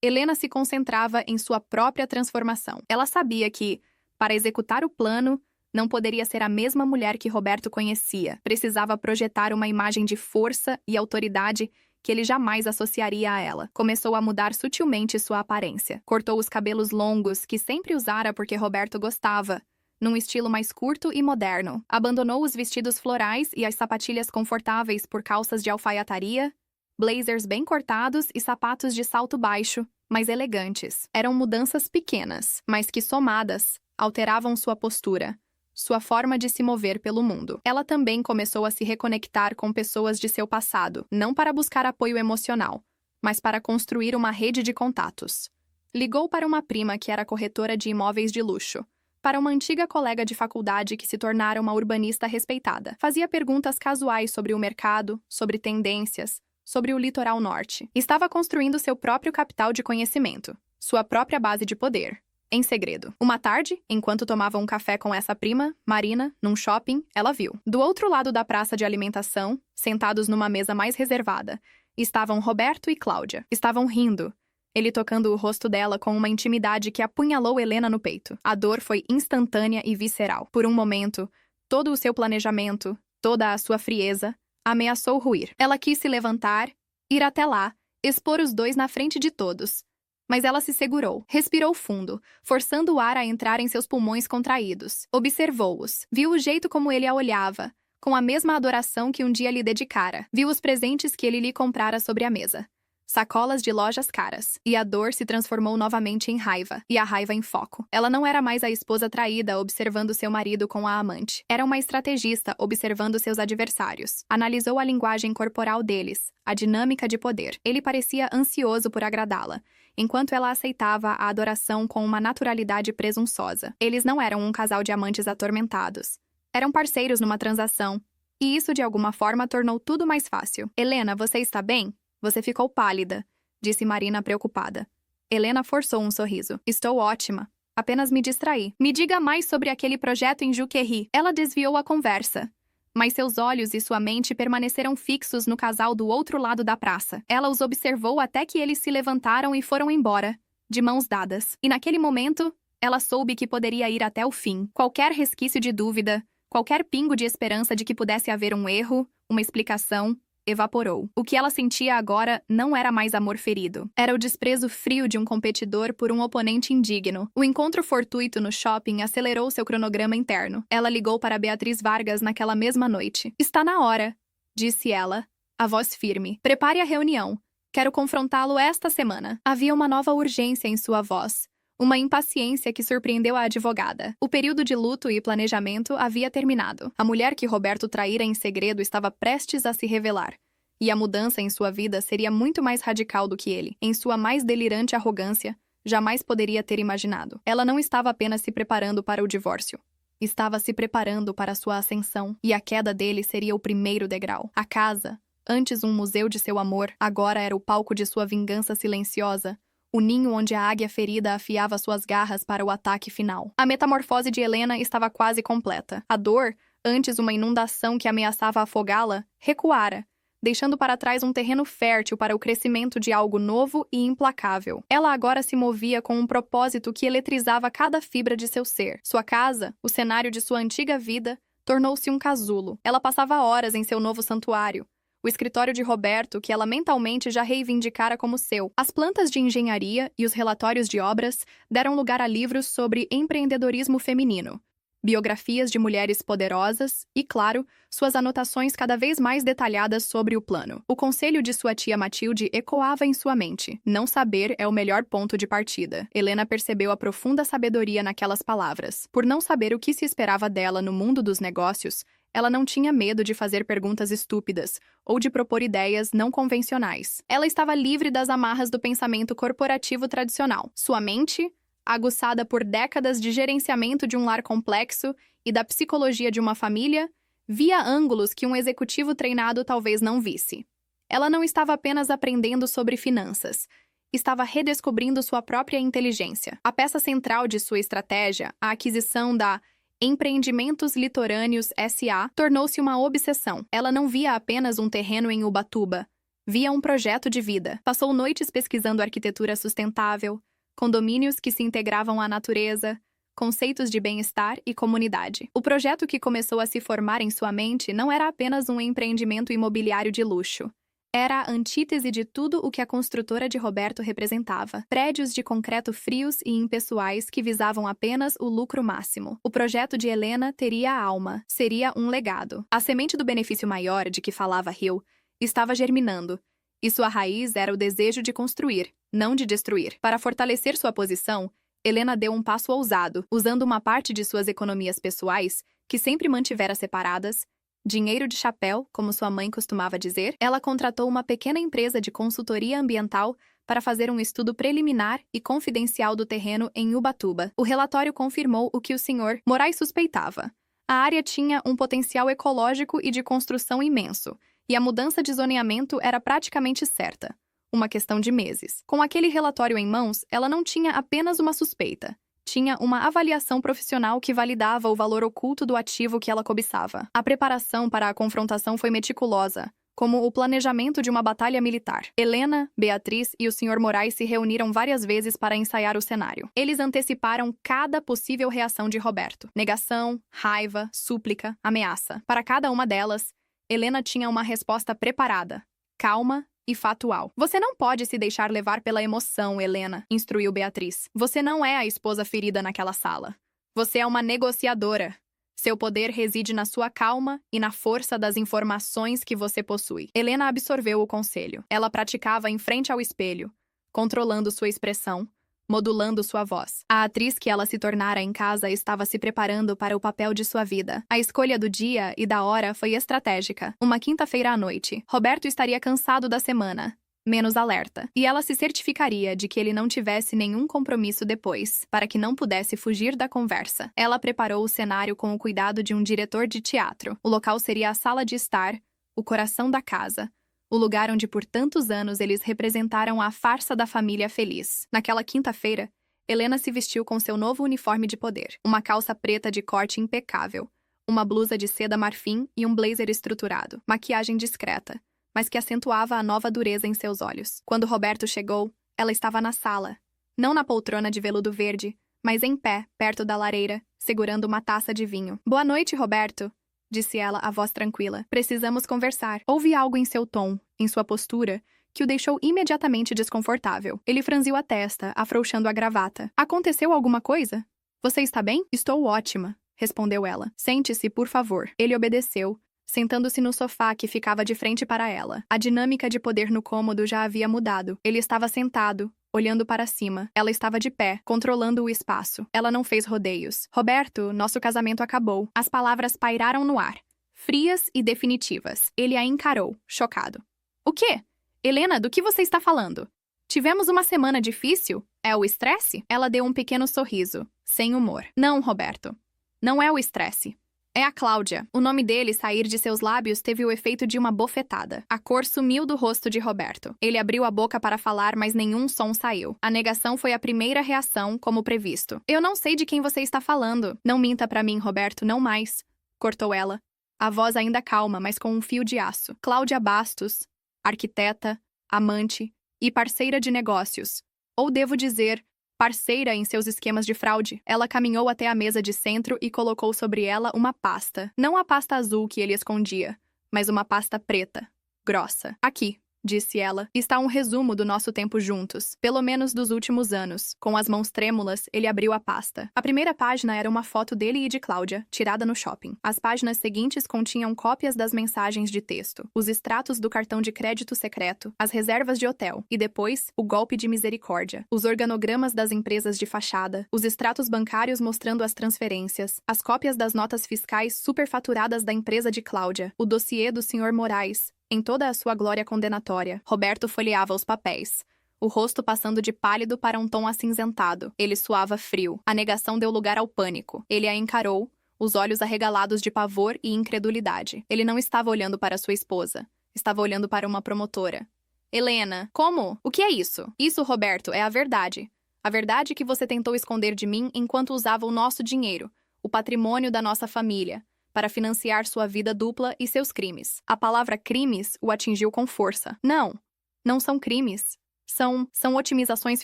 Helena se concentrava em sua própria transformação. Ela sabia que, para executar o plano, não poderia ser a mesma mulher que Roberto conhecia. Precisava projetar uma imagem de força e autoridade que ele jamais associaria a ela. Começou a mudar sutilmente sua aparência. Cortou os cabelos longos, que sempre usara porque Roberto gostava, num estilo mais curto e moderno. Abandonou os vestidos florais e as sapatilhas confortáveis por calças de alfaiataria, blazers bem cortados e sapatos de salto baixo, mas elegantes. Eram mudanças pequenas, mas que, somadas, alteravam sua postura, sua forma de se mover pelo mundo. Ela também começou a se reconectar com pessoas de seu passado, não para buscar apoio emocional, mas para construir uma rede de contatos. Ligou para uma prima que era corretora de imóveis de luxo, para uma antiga colega de faculdade que se tornara uma urbanista respeitada. Fazia perguntas casuais sobre o mercado, sobre tendências, sobre o litoral norte. Estava construindo seu próprio capital de conhecimento, sua própria base de poder, em segredo. Uma tarde, enquanto tomava um café com essa prima, Marina, num shopping, ela viu. Do outro lado da praça de alimentação, sentados numa mesa mais reservada, estavam Roberto e Cláudia. Estavam rindo, ele tocando o rosto dela com uma intimidade que apunhalou Helena no peito. A dor foi instantânea e visceral. Por um momento, todo o seu planejamento, toda a sua frieza, ameaçou ruir. Ela quis se levantar, ir até lá, expor os dois na frente de todos. Mas ela se segurou, respirou fundo, forçando o ar a entrar em seus pulmões contraídos. Observou-os, viu o jeito como ele a olhava, com a mesma adoração que um dia lhe dedicara. Viu os presentes que ele lhe comprara sobre a mesa. sacolas de lojas caras. E a dor se transformou novamente em raiva, e a raiva em foco. Ela não era mais a esposa traída observando seu marido com a amante. Era uma estrategista observando seus adversários. Analisou a linguagem corporal deles, a dinâmica de poder. Ele parecia ansioso por agradá-la, enquanto ela aceitava a adoração com uma naturalidade presunçosa. Eles não eram um casal de amantes atormentados. Eram parceiros numa transação, e isso de alguma forma tornou tudo mais fácil. Helena, você está bem? Você ficou pálida, disse Marina preocupada. Helena forçou um sorriso. Estou ótima. Apenas me distraí. Me diga mais sobre aquele projeto em Juquery. Ela desviou a conversa, mas seus olhos e sua mente permaneceram fixos no casal do outro lado da praça. Ela os observou até que eles se levantaram e foram embora, de mãos dadas. E naquele momento, ela soube que poderia ir até o fim. Qualquer resquício de dúvida, qualquer pingo de esperança de que pudesse haver um erro, uma explicação, evaporou. O que ela sentia agora não era mais amor ferido. Era o desprezo frio de um competidor por um oponente indigno. O encontro fortuito no shopping acelerou seu cronograma interno. Ela ligou para Beatriz Vargas naquela mesma noite. Está na hora, disse ela, a voz firme. Prepare a reunião. Quero confrontá-lo esta semana. Havia uma nova urgência em sua voz. Uma impaciência que surpreendeu a advogada. O período de luto e planejamento havia terminado. A mulher que Roberto traíra em segredo estava prestes a se revelar. E a mudança em sua vida seria muito mais radical do que ele, em sua mais delirante arrogância, jamais poderia ter imaginado. Ela não estava apenas se preparando para o divórcio. Estava se preparando para sua ascensão, e a queda dele seria o primeiro degrau. A casa, antes um museu de seu amor, agora era o palco de sua vingança silenciosa, o ninho onde a águia ferida afiava suas garras para o ataque final. A metamorfose de Helena estava quase completa. A dor, antes uma inundação que ameaçava afogá-la, recuara, deixando para trás um terreno fértil para o crescimento de algo novo e implacável. Ela agora se movia com um propósito que eletrizava cada fibra de seu ser. Sua casa, o cenário de sua antiga vida, tornou-se um casulo. Ela passava horas em seu novo santuário, o escritório de Roberto, que ela mentalmente já reivindicara como seu. As plantas de engenharia e os relatórios de obras deram lugar a livros sobre empreendedorismo feminino, biografias de mulheres poderosas e, claro, suas anotações cada vez mais detalhadas sobre o plano. O conselho de sua tia Matilde ecoava em sua mente. Não saber é o melhor ponto de partida. Helena percebeu a profunda sabedoria naquelas palavras. Por não saber o que se esperava dela no mundo dos negócios, ela não tinha medo de fazer perguntas estúpidas ou de propor ideias não convencionais. Ela estava livre das amarras do pensamento corporativo tradicional. Sua mente, aguçada por décadas de gerenciamento de um lar complexo e da psicologia de uma família, via ângulos que um executivo treinado talvez não visse. Ela não estava apenas aprendendo sobre finanças, estava redescobrindo sua própria inteligência. A peça central de sua estratégia, a aquisição da Empreendimentos Litorâneos S.A., tornou-se uma obsessão. Ela não via apenas um terreno em Ubatuba, via um projeto de vida. Passou noites pesquisando arquitetura sustentável, condomínios que se integravam à natureza, conceitos de bem-estar e comunidade. O projeto que começou a se formar em sua mente não era apenas um empreendimento imobiliário de luxo. Era a antítese de tudo o que a construtora de Roberto representava. Prédios de concreto frios e impessoais que visavam apenas o lucro máximo. O projeto de Helena teria alma, seria um legado. A semente do benefício maior de que falava Hill estava germinando, e sua raiz era o desejo de construir, não de destruir. Para fortalecer sua posição, Helena deu um passo ousado, usando uma parte de suas economias pessoais, que sempre mantivera separadas, dinheiro de chapéu, como sua mãe costumava dizer, ela contratou uma pequena empresa de consultoria ambiental para fazer um estudo preliminar e confidencial do terreno em Ubatuba. O relatório confirmou o que o Sr. Moraes suspeitava. A área tinha um potencial ecológico e de construção imenso, e a mudança de zoneamento era praticamente certa. Uma questão de meses. Com aquele relatório em mãos, ela não tinha apenas uma suspeita. Tinha uma avaliação profissional que validava o valor oculto do ativo que ela cobiçava. A preparação para a confrontação foi meticulosa, como o planejamento de uma batalha militar. Helena, Beatriz e o Sr. Moraes se reuniram várias vezes para ensaiar o cenário. Eles anteciparam cada possível reação de Roberto. Negação, raiva, súplica, ameaça. Para cada uma delas, Helena tinha uma resposta preparada, calma e fatual. Você não pode se deixar levar pela emoção, Helena, instruiu Beatriz. Você não é a esposa ferida naquela sala. Você é uma negociadora. Seu poder reside na sua calma e na força das informações que você possui. Helena absorveu o conselho. Ela praticava em frente ao espelho, controlando sua expressão, modulando sua voz. A atriz que ela se tornara em casa estava se preparando para o papel de sua vida. A escolha do dia e da hora foi estratégica. Uma quinta-feira à noite. Roberto estaria cansado da semana, menos alerta, e ela se certificaria de que ele não tivesse nenhum compromisso depois, para que não pudesse fugir da conversa. Ela preparou o cenário com o cuidado de um diretor de teatro. O local seria a sala de estar, o coração da casa, o lugar onde por tantos anos eles representaram a farsa da família feliz. Naquela quinta-feira, Helena se vestiu com seu novo uniforme de poder. Uma calça preta de corte impecável, uma blusa de seda marfim e um blazer estruturado. Maquiagem discreta, mas que acentuava a nova dureza em seus olhos. Quando Roberto chegou, ela estava na sala. Não na poltrona de veludo verde, mas em pé, perto da lareira, segurando uma taça de vinho. "Boa noite, Roberto", disse ela, a voz tranquila. "Precisamos conversar." Houve algo em seu tom, em sua postura, que o deixou imediatamente desconfortável. Ele franziu a testa, afrouxando a gravata. "Aconteceu alguma coisa? Você está bem?" "Estou ótima", respondeu ela. "Sente-se, por favor." Ele obedeceu, sentando-se no sofá que ficava de frente para ela. A dinâmica de poder no cômodo já havia mudado. Ele estava sentado, olhando para cima. Ela estava de pé, controlando o espaço. Ela não fez rodeios. "Roberto, nosso casamento acabou." As palavras pairaram no ar, frias e definitivas. Ele a encarou, chocado. "O quê? Helena, do que você está falando? Tivemos uma semana difícil? É o estresse?" Ela deu um pequeno sorriso, sem humor. "Não, Roberto. Não é o estresse. É a Cláudia." O nome dele sair de seus lábios teve o efeito de uma bofetada. A cor sumiu do rosto de Roberto. Ele abriu a boca para falar, mas nenhum som saiu. A negação foi a primeira reação, como previsto. "Eu não sei de quem você está falando." "Não minta para mim, Roberto, não mais", cortou ela, a voz ainda calma, mas com um fio de aço. "Cláudia Bastos, arquiteta, amante e parceira de negócios. Ou devo dizer, parceira em seus esquemas de fraude." Ela caminhou até a mesa de centro e colocou sobre ela uma pasta. Não a pasta azul que ele escondia, mas uma pasta preta, grossa. "Aqui", disse ela, "está um resumo do nosso tempo juntos, pelo menos dos últimos anos." Com as mãos trêmulas, ele abriu a pasta. A primeira página era uma foto dele e de Cláudia, tirada no shopping. As páginas seguintes continham cópias das mensagens de texto, os extratos do cartão de crédito secreto, as reservas de hotel, e depois, o golpe de misericórdia, os organogramas das empresas de fachada, os extratos bancários mostrando as transferências, as cópias das notas fiscais superfaturadas da empresa de Cláudia, o dossiê do Sr. Moraes, em toda a sua glória condenatória. Roberto folheava os papéis, o rosto passando de pálido para um tom acinzentado. Ele suava frio. A negação deu lugar ao pânico. Ele a encarou, os olhos arregalados de pavor e incredulidade. Ele não estava olhando para sua esposa. Estava olhando para uma promotora. "Helena, como? O que é isso?" "Isso, Roberto, é a verdade. A verdade que você tentou esconder de mim enquanto usava o nosso dinheiro, o patrimônio da nossa família, para financiar sua vida dupla e seus crimes." A palavra crimes o atingiu com força. Não são crimes. São otimizações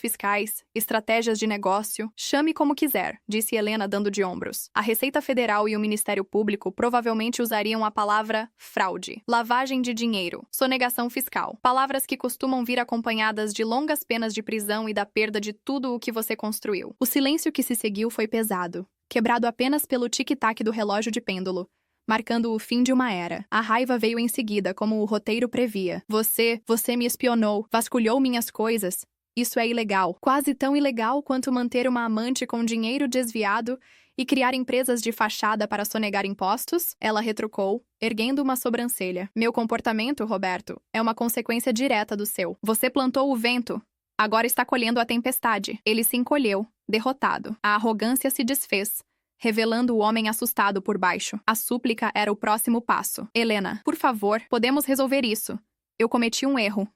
fiscais, estratégias de negócio, chame como quiser, disse Helena dando de ombros. A Receita Federal e o Ministério Público provavelmente usariam a palavra fraude, lavagem de dinheiro, sonegação fiscal, palavras que costumam vir acompanhadas de longas penas de prisão e da perda de tudo o que você construiu. O silêncio que se seguiu foi pesado, quebrado apenas pelo tic-tac do relógio de pêndulo, marcando o fim de uma era. A raiva veio em seguida, como o roteiro previa. Você me espionou, vasculhou minhas coisas. Isso é ilegal. Quase tão ilegal quanto manter uma amante com dinheiro desviado e criar empresas de fachada para sonegar impostos? Ela retrucou, erguendo uma sobrancelha. Meu comportamento, Roberto, é uma consequência direta do seu. Você plantou o vento. Agora está colhendo a tempestade. Ele se encolheu, derrotado. A arrogância se desfez, revelando o homem assustado por baixo. A súplica era o próximo passo. "Helena, por favor, podemos resolver isso. Eu cometi um erro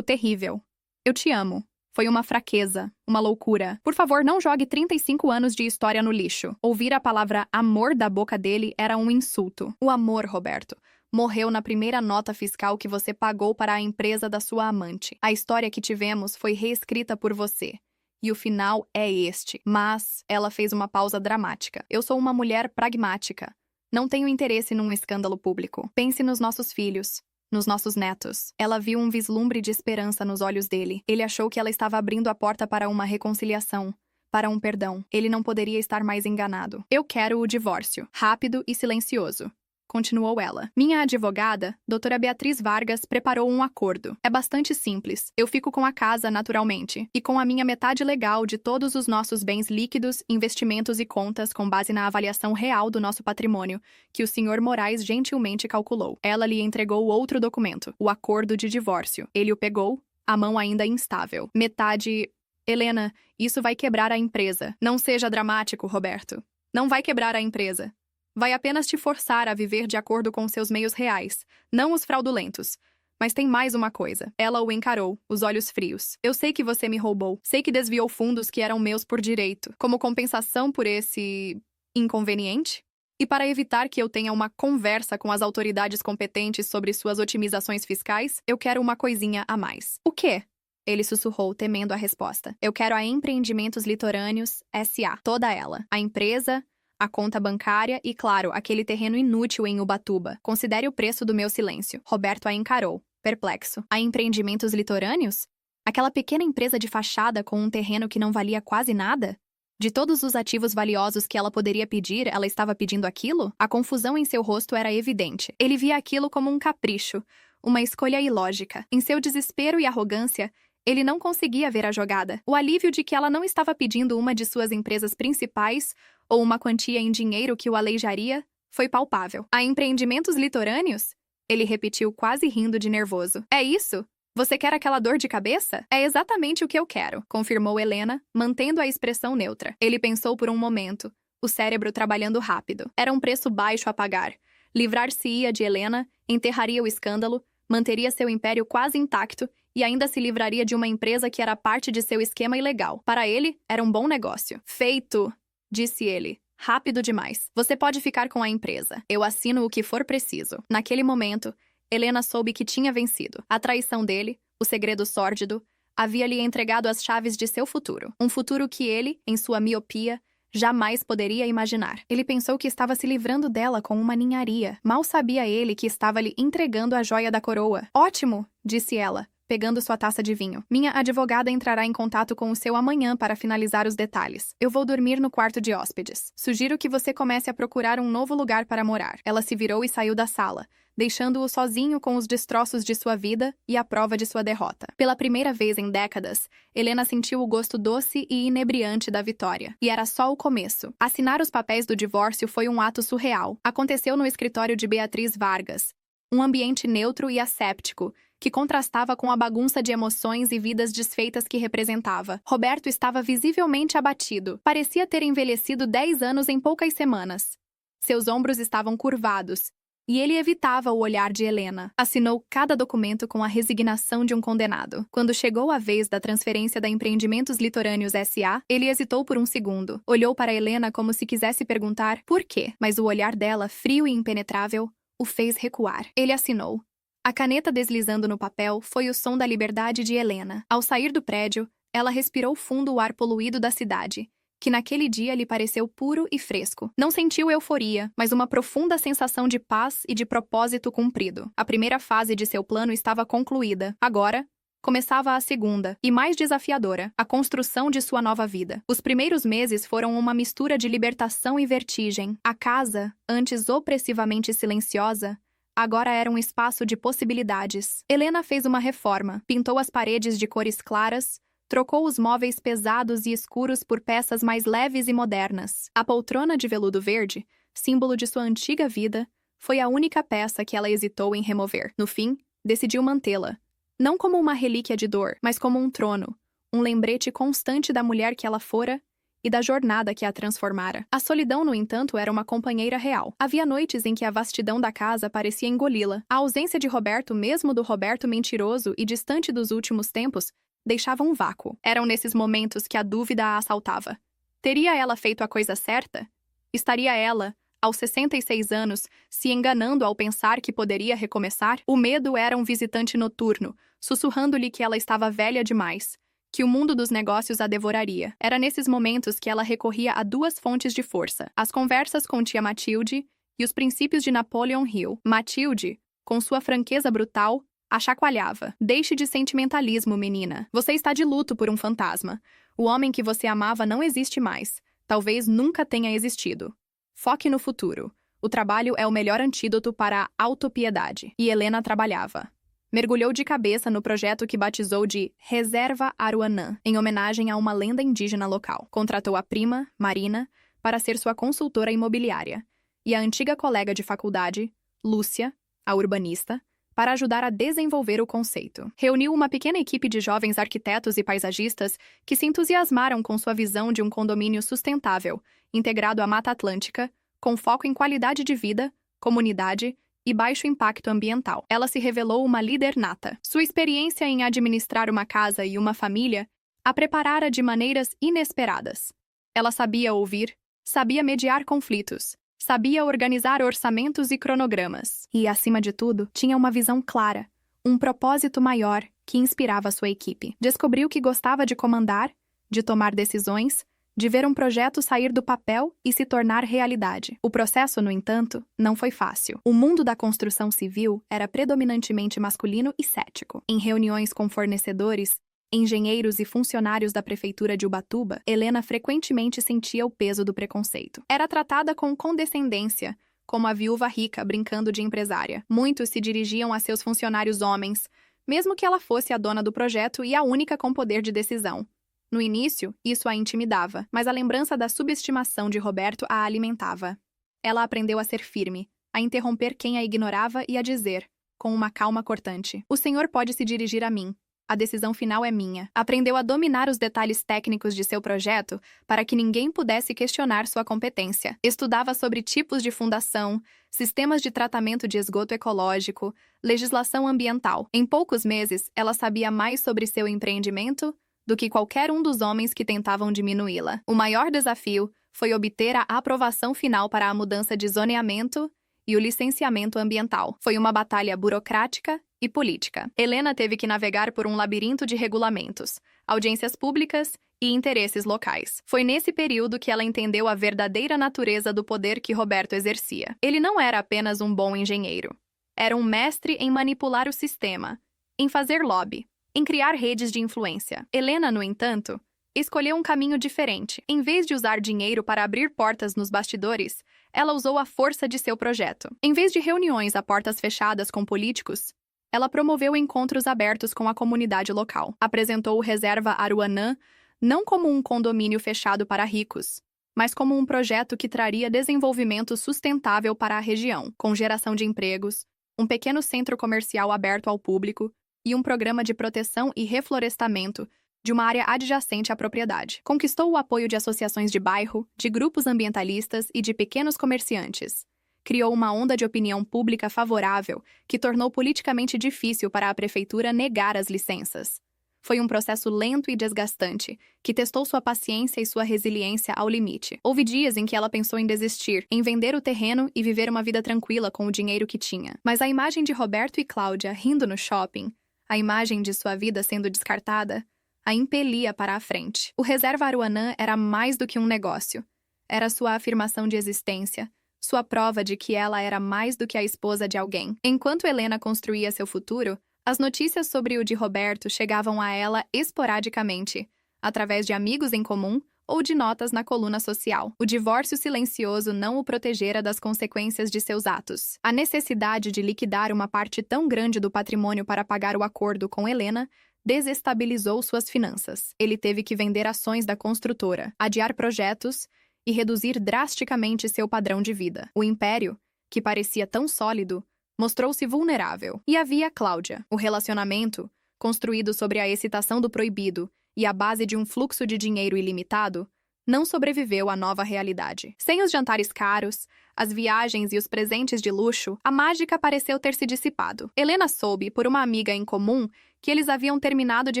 terrível. Eu te amo. Foi uma fraqueza, uma loucura. Por favor, não jogue 35 anos de história no lixo." Ouvir a palavra amor da boca dele era um insulto. O amor, Roberto, morreu na primeira nota fiscal que você pagou para a empresa da sua amante. A história que tivemos foi reescrita por você. E o final é este. Mas ela fez uma pausa dramática. "Eu sou uma mulher pragmática. Não tenho interesse num escândalo público. Pense nos nossos filhos, nos nossos netos." Ela viu um vislumbre de esperança nos olhos dele. Ele achou que ela estava abrindo a porta para uma reconciliação, para um perdão. Ele não poderia estar mais enganado. Eu quero o divórcio. Rápido e silencioso. Continuou ela. Minha advogada, doutora Beatriz Vargas, preparou um acordo. É bastante simples. Eu fico com a casa, naturalmente, e com a minha metade legal de todos os nossos bens líquidos, investimentos e contas com base na avaliação real do nosso patrimônio, que o Sr. Moraes gentilmente calculou. Ela lhe entregou outro documento, o acordo de divórcio. Ele o pegou, a mão ainda instável. Metade... Helena, isso vai quebrar a empresa. Não seja dramático, Roberto. Não vai quebrar a empresa. Vai apenas te forçar a viver de acordo com seus meios reais, não os fraudulentos. Mas tem mais uma coisa. Ela o encarou, os olhos frios. Eu sei que você me roubou. Sei que desviou fundos que eram meus por direito. Como compensação por esse... inconveniente? E para evitar que eu tenha uma conversa com as autoridades competentes sobre suas otimizações fiscais, eu quero uma coisinha a mais. O quê? Ele sussurrou, temendo a resposta. Eu quero a Empreendimentos Litorâneos S.A. Toda ela. A empresa... a conta bancária e, claro, aquele terreno inútil em Ubatuba. Considere o preço do meu silêncio. Roberto a encarou, perplexo. A Empreendimentos Litorâneos? Aquela pequena empresa de fachada com um terreno que não valia quase nada? De todos os ativos valiosos que ela poderia pedir, ela estava pedindo aquilo? A confusão em seu rosto era evidente. Ele via aquilo como um capricho, uma escolha ilógica. Em seu desespero e arrogância, ele não conseguia ver a jogada. O alívio de que ela não estava pedindo uma de suas empresas principais ou uma quantia em dinheiro que o aleijaria foi palpável. A Empreendimentos Litorâneos? Ele repetiu, quase rindo de nervoso. É isso? Você quer aquela dor de cabeça? É exatamente o que eu quero, confirmou Helena, mantendo a expressão neutra. Ele pensou por um momento, o cérebro trabalhando rápido. Era um preço baixo a pagar. Livrar-se-ia de Helena, enterraria o escândalo, manteria seu império quase intacto e ainda se livraria de uma empresa que era parte de seu esquema ilegal. Para ele, era um bom negócio. Feito, disse ele. Rápido demais. Você pode ficar com a empresa. Eu assino o que for preciso. Naquele momento, Helena soube que tinha vencido. A traição dele, o segredo sórdido, havia-lhe entregado as chaves de seu futuro. Um futuro que ele, em sua miopia, jamais poderia imaginar. Ele pensou que estava se livrando dela com uma ninharia. Mal sabia ele que estava lhe entregando a joia da coroa. Ótimo, disse ela, pegando sua taça de vinho. Minha advogada entrará em contato com o seu amanhã para finalizar os detalhes. Eu vou dormir no quarto de hóspedes. Sugiro que você comece a procurar um novo lugar para morar. Ela se virou e saiu da sala, deixando-o sozinho com os destroços de sua vida e a prova de sua derrota. Pela primeira vez em décadas, Helena sentiu o gosto doce e inebriante da vitória. E era só o começo. Assinar os papéis do divórcio foi um ato surreal. Aconteceu no escritório de Beatriz Vargas. Um ambiente neutro e asséptico, que contrastava com a bagunça de emoções e vidas desfeitas que representava. Roberto estava visivelmente abatido. Parecia ter envelhecido 10 anos em poucas semanas. Seus ombros estavam curvados, e ele evitava o olhar de Helena. Assinou cada documento com a resignação de um condenado. Quando chegou a vez da transferência da Empreendimentos Litorâneos S.A., ele hesitou por um segundo. Olhou para Helena como se quisesse perguntar por quê, mas o olhar dela, frio e impenetrável, o fez recuar. Ele assinou. A caneta deslizando no papel foi o som da liberdade de Helena. Ao sair do prédio, ela respirou fundo o ar poluído da cidade, que naquele dia lhe pareceu puro e fresco. Não sentiu euforia, mas uma profunda sensação de paz e de propósito cumprido. A primeira fase de seu plano estava concluída. Agora, começava a segunda, e mais desafiadora, a construção de sua nova vida. Os primeiros meses foram uma mistura de libertação e vertigem. A casa, antes opressivamente silenciosa, agora era um espaço de possibilidades. Helena fez uma reforma, pintou as paredes de cores claras, trocou os móveis pesados e escuros por peças mais leves e modernas. A poltrona de veludo verde, símbolo de sua antiga vida, foi a única peça que ela hesitou em remover. No fim, decidiu mantê-la, não como uma relíquia de dor, mas como um trono, um lembrete constante da mulher que ela fora e da jornada que a transformara. A solidão, no entanto, era uma companheira real. Havia noites em que a vastidão da casa parecia engoli-la. A ausência de Roberto, mesmo do Roberto mentiroso e distante dos últimos tempos, deixava um vácuo. Eram nesses momentos que a dúvida a assaltava. Teria ela feito a coisa certa? Estaria ela, aos 66 anos, se enganando ao pensar que poderia recomeçar? O medo era um visitante noturno, sussurrando-lhe que ela estava velha demais, que o mundo dos negócios a devoraria. Era nesses momentos que ela recorria a duas fontes de força: as conversas com tia Matilde e os princípios de Napoleon Hill. Matilde, com sua franqueza brutal, a chacoalhava. Deixe de sentimentalismo, menina. Você está de luto por um fantasma. O homem que você amava não existe mais. Talvez nunca tenha existido. Foque no futuro. O trabalho é o melhor antídoto para a autopiedade. E Helena trabalhava. Mergulhou de cabeça no projeto que batizou de Reserva Aruanã, em homenagem a uma lenda indígena local. Contratou a prima, Marina, para ser sua consultora imobiliária, e a antiga colega de faculdade, Lúcia, a urbanista, para ajudar a desenvolver o conceito. Reuniu uma pequena equipe de jovens arquitetos e paisagistas que se entusiasmaram com sua visão de um condomínio sustentável, integrado à Mata Atlântica, com foco em qualidade de vida, comunidade e baixo impacto ambiental. Ela se revelou uma líder nata. Sua experiência em administrar uma casa e uma família a preparara de maneiras inesperadas. Ela sabia ouvir, sabia mediar conflitos, sabia organizar orçamentos e cronogramas. E, acima de tudo, tinha uma visão clara, um propósito maior que inspirava sua equipe. Descobriu que gostava de comandar, de tomar decisões, de ver um projeto sair do papel e se tornar realidade. O processo, no entanto, não foi fácil. O mundo da construção civil era predominantemente masculino e cético. Em reuniões com fornecedores, engenheiros e funcionários da prefeitura de Ubatuba, Helena frequentemente sentia o peso do preconceito. Era tratada com condescendência, como a viúva rica brincando de empresária. Muitos se dirigiam a seus funcionários homens, mesmo que ela fosse a dona do projeto e a única com poder de decisão. No início, isso a intimidava, mas a lembrança da subestimação de Roberto a alimentava. Ela aprendeu a ser firme, a interromper quem a ignorava e a dizer, com uma calma cortante: "O senhor pode se dirigir a mim. A decisão final é minha." Aprendeu a dominar os detalhes técnicos de seu projeto para que ninguém pudesse questionar sua competência. Estudava sobre tipos de fundação, sistemas de tratamento de esgoto ecológico, legislação ambiental. Em poucos meses, ela sabia mais sobre seu empreendimento do que qualquer um dos homens que tentavam diminuí-la. O maior desafio foi obter a aprovação final para a mudança de zoneamento e o licenciamento ambiental. Foi uma batalha burocrática e política. Helena teve que navegar por um labirinto de regulamentos, audiências públicas e interesses locais. Foi nesse período que ela entendeu a verdadeira natureza do poder que Roberto exercia. Ele não era apenas um bom engenheiro. Era um mestre em manipular o sistema, em fazer lobby, em criar redes de influência. Helena, no entanto, escolheu um caminho diferente. Em vez de usar dinheiro para abrir portas nos bastidores, ela usou a força de seu projeto. Em vez de reuniões a portas fechadas com políticos, ela promoveu encontros abertos com a comunidade local. Apresentou o Reserva Aruanã não como um condomínio fechado para ricos, mas como um projeto que traria desenvolvimento sustentável para a região, com geração de empregos, um pequeno centro comercial aberto ao público e um programa de proteção e reflorestamento de uma área adjacente à propriedade. Conquistou o apoio de associações de bairro, de grupos ambientalistas e de pequenos comerciantes. Criou uma onda de opinião pública favorável que tornou politicamente difícil para a prefeitura negar as licenças. Foi um processo lento e desgastante, que testou sua paciência e sua resiliência ao limite. Houve dias em que ela pensou em desistir, em vender o terreno e viver uma vida tranquila com o dinheiro que tinha. Mas a imagem de Roberto e Cláudia rindo no shopping, a imagem de sua vida sendo descartada, a impelia para a frente. O Reserva Aruanã era mais do que um negócio. Era sua afirmação de existência, sua prova de que ela era mais do que a esposa de alguém. Enquanto Helena construía seu futuro, as notícias sobre o de Roberto chegavam a ela esporadicamente, através de amigos em comum ou de notas na coluna social. O divórcio silencioso não o protegera das consequências de seus atos. A necessidade de liquidar uma parte tão grande do patrimônio para pagar o acordo com Helena desestabilizou suas finanças. Ele teve que vender ações da construtora, adiar projetos e reduzir drasticamente seu padrão de vida. O império, que parecia tão sólido, mostrou-se vulnerável. E havia Cláudia. O relacionamento, construído sobre a excitação do proibido e a base de um fluxo de dinheiro ilimitado, não sobreviveu à nova realidade. Sem os jantares caros, as viagens e os presentes de luxo, a mágica pareceu ter se dissipado. Helena soube, por uma amiga em comum, que eles haviam terminado de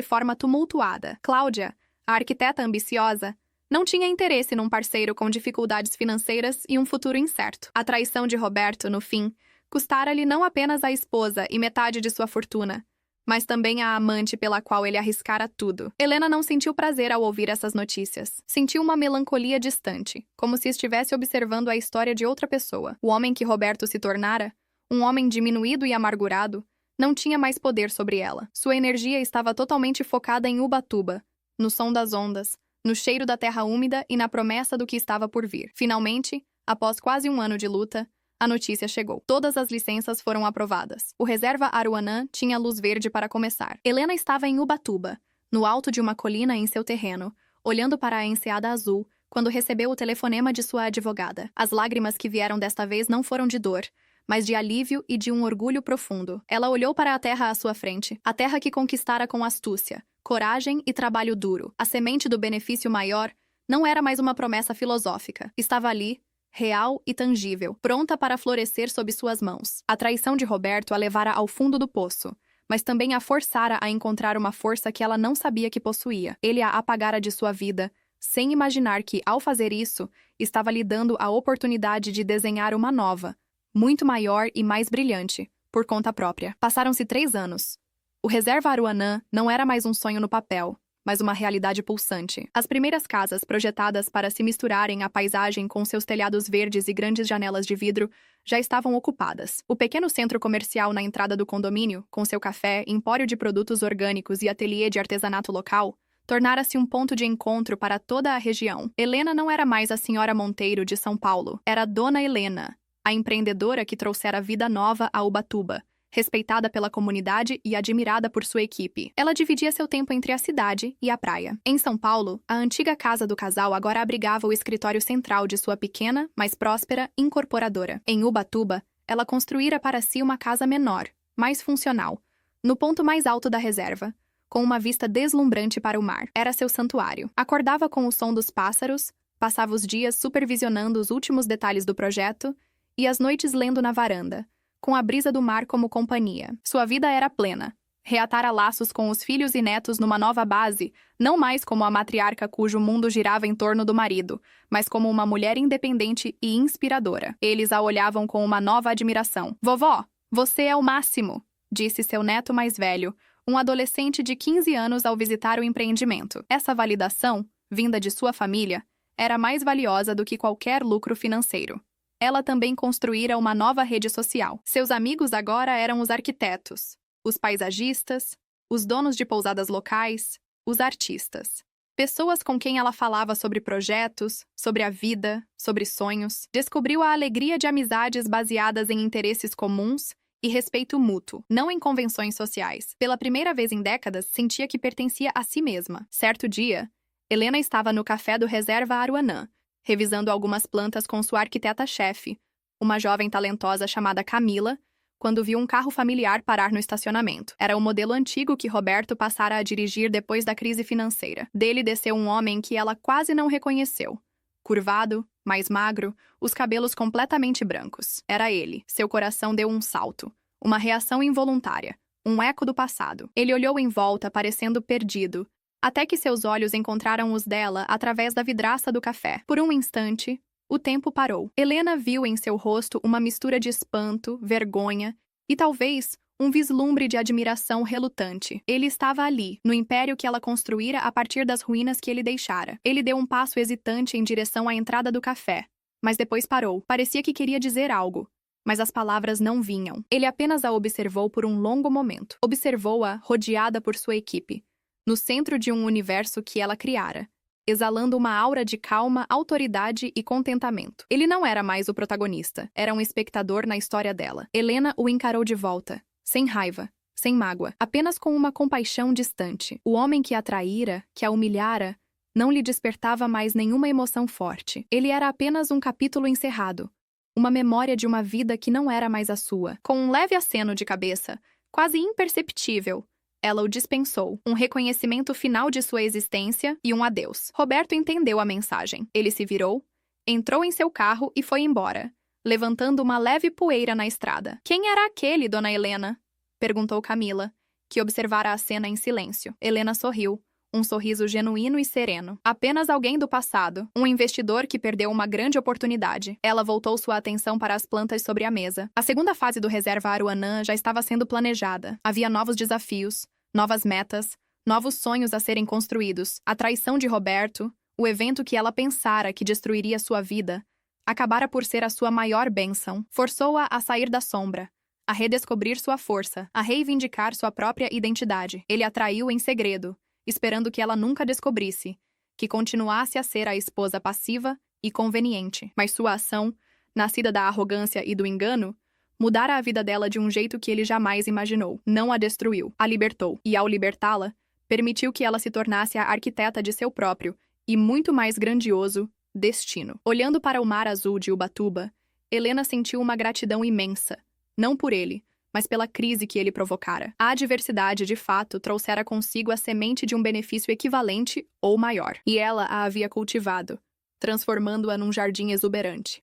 forma tumultuada. Cláudia, a arquiteta ambiciosa, não tinha interesse num parceiro com dificuldades financeiras e um futuro incerto. A traição de Roberto, no fim, custara-lhe não apenas a esposa e metade de sua fortuna, mas também a amante pela qual ele arriscara tudo. Helena não sentiu prazer ao ouvir essas notícias. Sentiu uma melancolia distante, como se estivesse observando a história de outra pessoa. O homem que Roberto se tornara, um homem diminuído e amargurado, não tinha mais poder sobre ela. Sua energia estava totalmente focada em Ubatuba, no som das ondas, no cheiro da terra úmida e na promessa do que estava por vir. Finalmente, após quase um ano de luta, a notícia chegou. Todas as licenças foram aprovadas. O reserva Aruanã tinha luz verde para começar. Helena estava em Ubatuba, no alto de uma colina em seu terreno, olhando para a enseada azul, quando recebeu o telefonema de sua advogada. As lágrimas que vieram desta vez não foram de dor, mas de alívio e de um orgulho profundo. Ela olhou para a terra à sua frente, a terra que conquistara com astúcia, coragem e trabalho duro. A semente do benefício maior não era mais uma promessa filosófica. Estava ali, real e tangível, pronta para florescer sob suas mãos. A traição de Roberto a levara ao fundo do poço, mas também a forçara a encontrar uma força que ela não sabia que possuía. Ele a apagara de sua vida, sem imaginar que, ao fazer isso, estava lhe dando a oportunidade de desenhar uma nova, muito maior e mais brilhante, por conta própria. Passaram-se 3 anos. O reserva Aruanã não era mais um sonho no papel, mas uma realidade pulsante. As primeiras casas projetadas para se misturarem à paisagem com seus telhados verdes e grandes janelas de vidro já estavam ocupadas. O pequeno centro comercial na entrada do condomínio, com seu café, empório de produtos orgânicos e ateliê de artesanato local, tornara-se um ponto de encontro para toda a região. Helena não era mais a senhora Monteiro de São Paulo, era Dona Helena, a empreendedora que trouxera vida nova a Ubatuba, respeitada pela comunidade e admirada por sua equipe. Ela dividia seu tempo entre a cidade e a praia. Em São Paulo, a antiga casa do casal agora abrigava o escritório central de sua pequena, mas próspera, incorporadora. Em Ubatuba, ela construíra para si uma casa menor, mais funcional, no ponto mais alto da reserva, com uma vista deslumbrante para o mar. Era seu santuário. Acordava com o som dos pássaros, passava os dias supervisionando os últimos detalhes do projeto e as noites lendo na varanda, com a brisa do mar como companhia. Sua vida era plena. Reatara laços com os filhos e netos numa nova base, não mais como a matriarca cujo mundo girava em torno do marido, mas como uma mulher independente e inspiradora. Eles a olhavam com uma nova admiração. "Vovó, você é o máximo", disse seu neto mais velho, um adolescente de 15 anos ao visitar o empreendimento. Essa validação, vinda de sua família, era mais valiosa do que qualquer lucro financeiro. Ela também construíra uma nova rede social. Seus amigos agora eram os arquitetos, os paisagistas, os donos de pousadas locais, os artistas. Pessoas com quem ela falava sobre projetos, sobre a vida, sobre sonhos. Descobriu a alegria de amizades baseadas em interesses comuns e respeito mútuo, não em convenções sociais. Pela primeira vez em décadas, sentia que pertencia a si mesma. Certo dia, Helena estava no café do reserva Aruanã, revisando algumas plantas com sua arquiteta-chefe, uma jovem talentosa chamada Camila, quando viu um carro familiar parar no estacionamento. Era o modelo antigo que Roberto passara a dirigir depois da crise financeira. Dele desceu um homem que ela quase não reconheceu. Curvado, mais magro, os cabelos completamente brancos. Era ele. Seu coração deu um salto. Uma reação involuntária. Um eco do passado. Ele olhou em volta, parecendo perdido, até que seus olhos encontraram os dela através da vidraça do café. Por um instante, o tempo parou. Helena viu em seu rosto uma mistura de espanto, vergonha e talvez um vislumbre de admiração relutante. Ele estava ali, no império que ela construíra a partir das ruínas que ele deixara. Ele deu um passo hesitante em direção à entrada do café, mas depois parou. Parecia que queria dizer algo, mas as palavras não vinham. Ele apenas a observou por um longo momento. Observou-a rodeada por sua equipe, no centro de um universo que ela criara, exalando uma aura de calma, autoridade e contentamento. Ele não era mais o protagonista, era um espectador na história dela. Helena o encarou de volta, sem raiva, sem mágoa, apenas com uma compaixão distante. O homem que a traíra, que a humilhara, não lhe despertava mais nenhuma emoção forte. Ele era apenas um capítulo encerrado, uma memória de uma vida que não era mais a sua. Com um leve aceno de cabeça, quase imperceptível, ela o dispensou, um reconhecimento final de sua existência e um adeus. Roberto entendeu a mensagem. Ele se virou, entrou em seu carro e foi embora, levantando uma leve poeira na estrada. "Quem era aquele, Dona Helena?" perguntou Camila, que observara a cena em silêncio. Helena sorriu, um sorriso genuíno e sereno. "Apenas alguém do passado, um investidor que perdeu uma grande oportunidade." Ela voltou sua atenção para as plantas sobre a mesa. A segunda fase do reserva Aruanã já estava sendo planejada. Havia novos desafios, novas metas, novos sonhos a serem construídos. A traição de Roberto, o evento que ela pensara que destruiria sua vida, acabara por ser a sua maior bênção. Forçou-a a sair da sombra, a redescobrir sua força, a reivindicar sua própria identidade. Ele a traiu em segredo, esperando que ela nunca descobrisse, que continuasse a ser a esposa passiva e conveniente. Mas sua ação, nascida da arrogância e do engano, mudara a vida dela de um jeito que ele jamais imaginou. Não a destruiu, a libertou. E ao libertá-la, permitiu que ela se tornasse a arquiteta de seu próprio e muito mais grandioso destino. Olhando para o mar azul de Ubatuba, Helena sentiu uma gratidão imensa, não por ele, mas pela crise que ele provocara. A adversidade, de fato, trouxera consigo a semente de um benefício equivalente ou maior, e ela a havia cultivado, transformando-a num jardim exuberante.